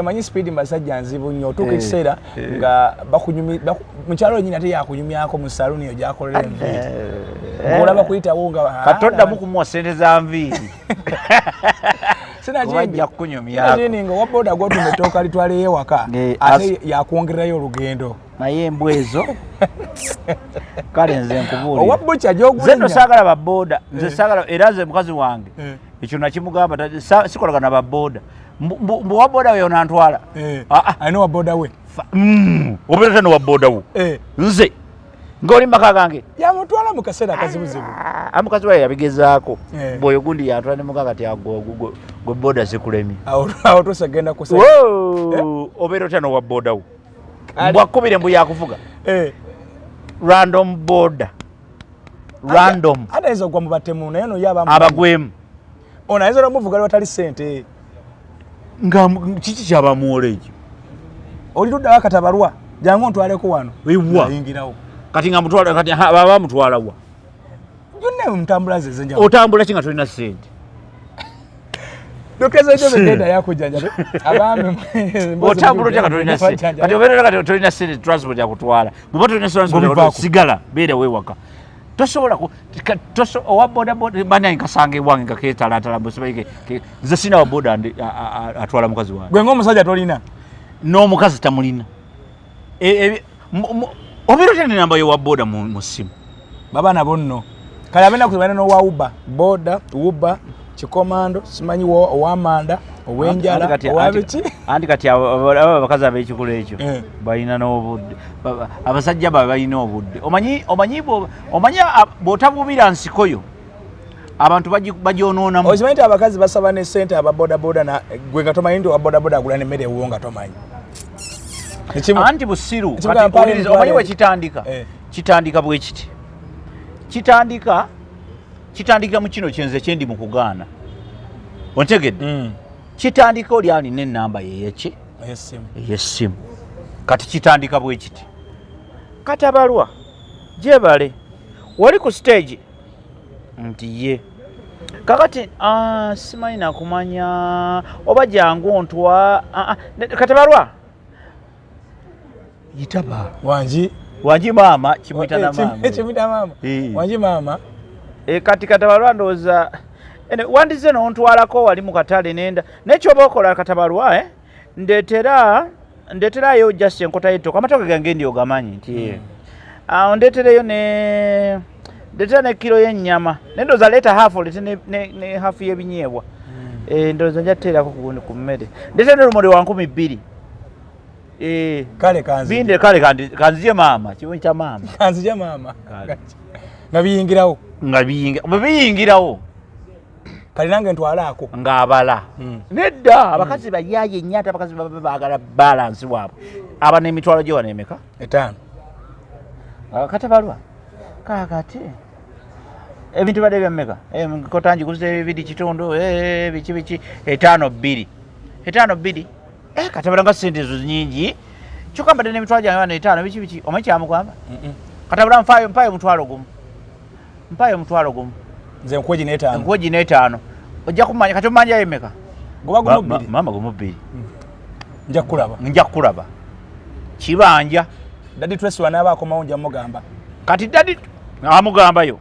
manyi speed masajja nzibu nnyo otuuka ekiseera nga bakunyumi mukyalo nyina ate yakunyumyako mu saluni eyo gyakolera enviiri ng'olaba kuyitawo nga
katoddamu kumuwa ssente za nviiri wajja kukunyumyako
nga waboda gwotuma ettooka litwaleyo ewaka ate yakwongererayo olugendo
naye embwa ezo kale nze nkubuulira
owabbuca gy'ogulinya
nze no saagala babooda nze saagala era nze mukazi wange ekyo nakimugamba sikolaga na babooda mbu wabooda we onantwala
alina wabooda we
obeera tano wabooda wo nze ng'oli maka gange
yamutwala mu kaseera akazibuzibu
amukazi waye yabigezaako bwoyo gundi yantwala ne muka kati gwe booda zikulemye
awo tosagenda kusa
obeera otano wabooda wo mbwakubire mbu yakuvuga random border random
ate ezo gwa mubatemu naye no yaba
abagwemu
ono ayinza n'omuvuga lwatali ssente
nga kiki kyabamuwola ekyo
oli tuddawo akatabalwa jangu ontwaleko wano
iwa
ayingirawo
kati nga mutwala kati baba mutwala wa
yonna mutambula ze zenja
otambula kinga tolina ssente
Dr. Senjobeze ngenda yakujjanjabe abaami
otambula otya katolina ssente kati obeera kati tolina ssente transport yakutwala bw'oba tolina transport sigala beera weewaka tosobola owa bodaboda bani nkasanga ewange nga keetalatala nze sina wa boda atwala mukazi wange
gwe ng'omusajja tolina
n'omukazi tamulina obeera otya nenamba yowa boda mu ssimu
baba nabo nno kale abenda kuzibana n'owa uba boda uba kikomando simanyi owamanda owenjala owabiki
anti kati aba bakazi ab'ekikulu ekyo balina n'obudde abasajja babe balina obudde omanyi bw'otabubira nsikoyo abantu bagyononamu
okimanyi nti abakazi basaba ne ssente ababodaboda gwe nga tomanyi nti owabodaboda agula n'emmere ewuwo nga tomanyi
anti busiru omanyi we kitandika bwe kiti kitandikira mu kino kyenze kyendi mu kugaana ontegedde kitandika oli alina ennamba yeyeki ey'essimu kati kitandika bwe kiti katabalwa gyebale wali ku stage nti ye kakati simanyi nakumanya oba jangu ontwa katabalwa yitaba wanji maama kimwita na
maama wanji maama
kati katabalwa ndowooza wandize n'ontwalako wali mu katale nenda nekyoba okola katabalwa ndeeterayo just enkota y'ettooka amatoke gange ndi ogamanyi nti ndeetereyo ndeetera ne kilo y'ennyama nendowooza leeta haafu olete ne haafu y'ebinyeebwa ndowooza nja tuteerako ku mmere ndeetera n'olumuli wa 200
kale
kanzije maama kiwe kya maama
kanzije maama nga biyingirawo
bwebiyingirawo
kale nange ntwalaako
ng'abala nedda abakazi bayaaye nnyo ate abakazi baagala balansi waabwe aba n'emitwalo gye wano emeka
5
katabalwa kakati ebintu badde byammeka kotanji kuze 2 kitundu biki 5 katabalwa nga ssente ezo nyingi kyokka mbadde n'emitwalo gyange wano 5 biki omanyi kyamugamba katabalwa mpayo mutwalo gumu
nze nkweji
n'etaano ojja kumanya kati omanjayo emeka
mama
gumu 2
nja kulaba
kibanja
dadi Tracy wanaaba akomawo nja mugamba
kati dadi amugambayo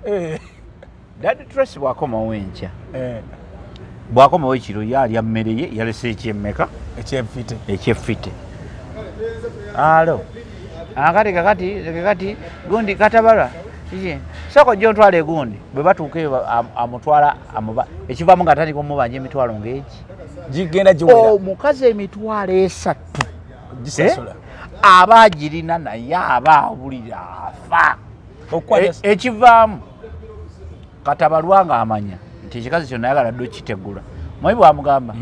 dadi Tracy bwakomawo enkya bwakomawo ekiro yalya mmere ye yalese ekyemmeka ekyeffite alo kakati gundi katabalwa soko jjo ntwala egundi bwe batuuka eyo amutwala ekivaamu nga atandika omubanja emitwalo ng'eki
gigenda giwera
omukazi emitwalo 3 gisasula aba agirina naye aba abulira afa ekivaamu katabalwa ng'amanya nti ekikazi kyonna ayagala dde okitegula mwayi bwamugamba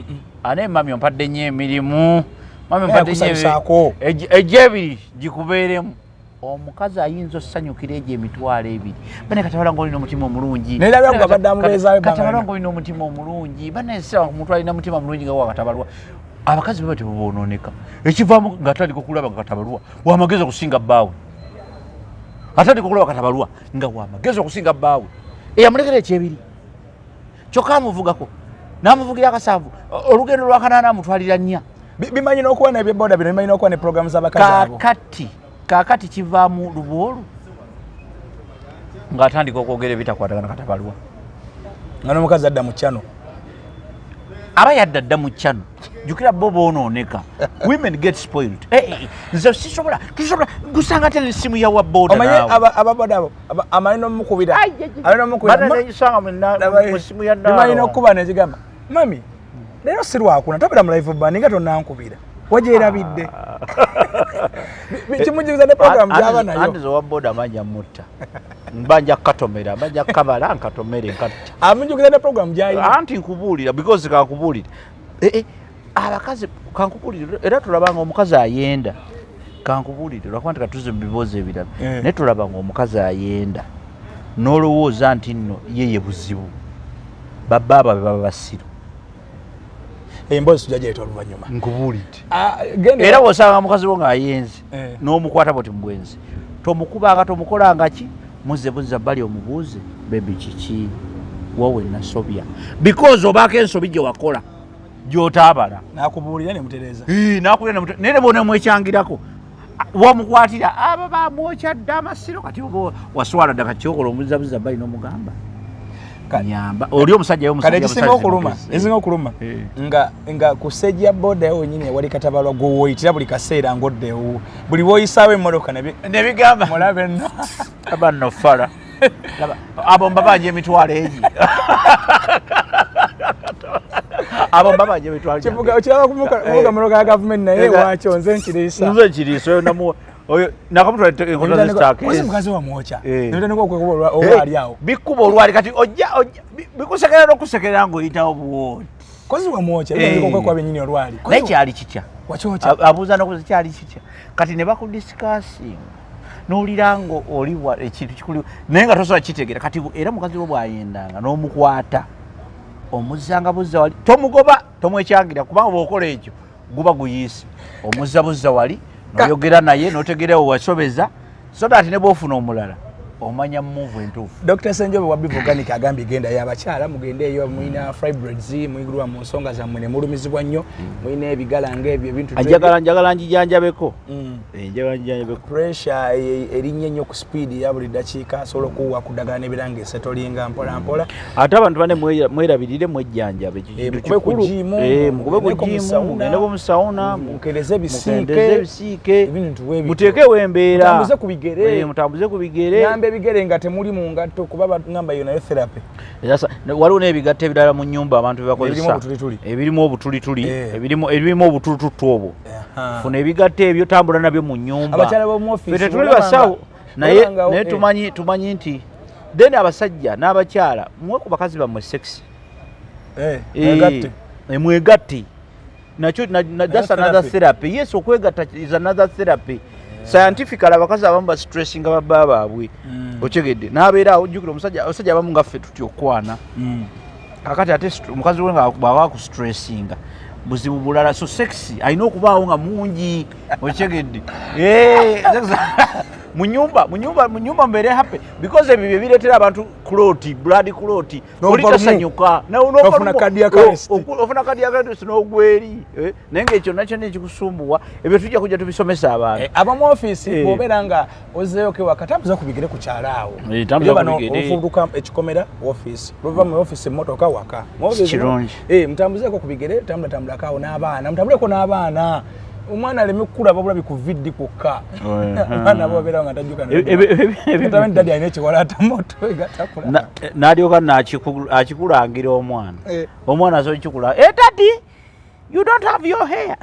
ane mami ompadde nnyo emirimu mami mpatinyeko ejebiri gikubeeremu omukazi ayinza osanyukira egyo emitwalo ebiri bane katabala ng'olina omutima omulungi katabala ng'olina omutima omulungi banese omuntu alina mutima mulungi nga wakatabalwa abakazi baba tebabononeka ekivaamu ng'atandika okulaba nga katabalwa wamagezi okusinga bbaawe atandika okulaba katabalwa nga wamagezi okusinga bbaawe eyamulekera ekyebiri kyokka amuvugako n'amuvugira akasaavu olugendo lwakanaana amutwalira nnya
bimanyi n'okuba nebyeboda bino bimanyi n'okuba ne programu z'abakazi abo
kaakati kivaamu lubwolu ng'atandika okwogera ebitakwatagana katabalwa
nga n'omukazi adda mu kyano
aba yadda dda mu kyano jukira bo boononeka women get spoiled nze sisobola gusanga tele simu ya waboda
nawe omanyi ababoda abo amanyi n'omukubira bimanyi n'okuba nekigamba mami leero sirwakuna tabira mu live band nga tonnankubira wagyerabidde kimujuliza ne programu gyaba nayo
andizo waboda amanja mutta mbanja katomera mbanja kabala nkatomere nkatta
amujuliza ne programu gyayi
anti nkubuulira because kankubuulira abakazi kankubuulira era tulabanga omukazi ayenda kankubuulira lwakuba katuze mu bibuuzo ebirala naye tulabanga omukazi ayenda n'olowooza nti nno yeye buzibu babbaaba baba basiru
embozi tujja gyeta oluvannyuma
nkubuulidde era bw'osanga mukazi wo ng'ayenze n'omukwata bwoti mubwenzi tomukubanga tomukolanga ki muzze buzza bbali omubuuze bebi kiki wowe nasobya because obaako ensobi gye wakola gy'otaabala
nakubuulira nemutereeza
nakubuulira naye ne bonemwekyangirako wamukwatira aba bamwokyadde amasiro kati oba waswala ddaka kyokola omuzzabuza bbali n'omugamba nyamba oli omusajja
ezinga okuluma nga kusejja boda wenyini wali katabalwa gwowoyitira buli kaseera ngoddewo buli bwoyisaawo emmotoka
nebigamba
mulabe nno
abanno fala abo mbabanja emitwalo egi abo mbabanja emitwalo
kiraba kumuga muloka ya gavumenti naye wakyo nze nkiriisa
oyo nakamutwala enkoto zitake
mukazi wamwokya notandika okwekuba olwali awo
bikuba olwali kati ojja bikusekera n'okusekera ng'oyitawo buwoti
kozi wamwokya okwekuba benyini olwali
naye kyali kitya
wakyokya
abuuza nokuza kyali kitya kati ne bakudisikasinga n'owulira nga oliwa ekintu kikuli naye nga tosobola kitegeera kati era mukazi wo bw'ayendanga n'omukwata omuzzanga buzza wali tomugoba tomwekyangira kubanga bw'okola ekyo guba guyiise omuzza buzza wali noyogera naye notegerewo wasobeza so that ne bwofuna omulala omanya move entuufu
Dr. Senjobe wa Bivoganic agambye genda y'abakyala mugende eyo muyina fibroids muyigirwa mu nsonga zammwe ne mulumizibwa nnyo muyina ebigala ng'ebyo ebintu
njagala njijanjabeko
pressure erinnya nnyo ku speed ya buli ddakiika asobola okuwa ku ddagala n'ebiranga esetolinga mpola mpola
ate abantu bane mwerabirire mwejjanjabe
mukube ku jimu
mugende mu sawuna
mukereze ebisiike ebintu ebyo
muteekewo embeera
mutambuze ku bigere ebigere nga temuli mu ngatto kuba bagamba yo nayo therapy
waliwo n'ebigatto ebirala mu nnyumba abantu bebakozesa ebirimu obutulituli ebirimu obutulututtu obwo funa ebigatto ebyo tambula nabyo mu nnyumba
abakyala b'omu office
tetuli basawo naye tumanyi nti then abasajja n'abakyala mwe ku bakazi bammwe sexy mwegatte nakyo that's another therapy yes okwegatta is another therapy scientifically abakazi abamu ba stressinga babba baabwe okyegedde n'abeera awo ojjukira abasajja abamu nga ffe tutya okwana kakati ate omukazi we nga bw'aba ku stressinga buzibu bulala so sexy alina okubaawo nga mungi okyegedde mu nyumba mbeere happy because ebyo bye bireetera abantu cloti blood cloti oli tasanyuka
ofuna kadi ya
kalisi n'ogweri naye ng'ekyo nakyo nekikusumbuwa ebyo tujja kujja tubisomesa abantu
abamu office bw'obeera nga ozzeeyo kewaka tambuza ku bigere ku kyalo awo ofuduka ekikomera office lwova mu office emmotoka waka
kirungi
mutambuzeeko ku bigere tambulako awo n'abaana mutambuleko n'abaana omwana aleme kukula babula bikuviddi kukka abaana bobeerawo nga tajjukana dadi alina ekiwalaata moto egatakula
n'alyoka akikulangira omwana asobola kikula dadi you don't have your hair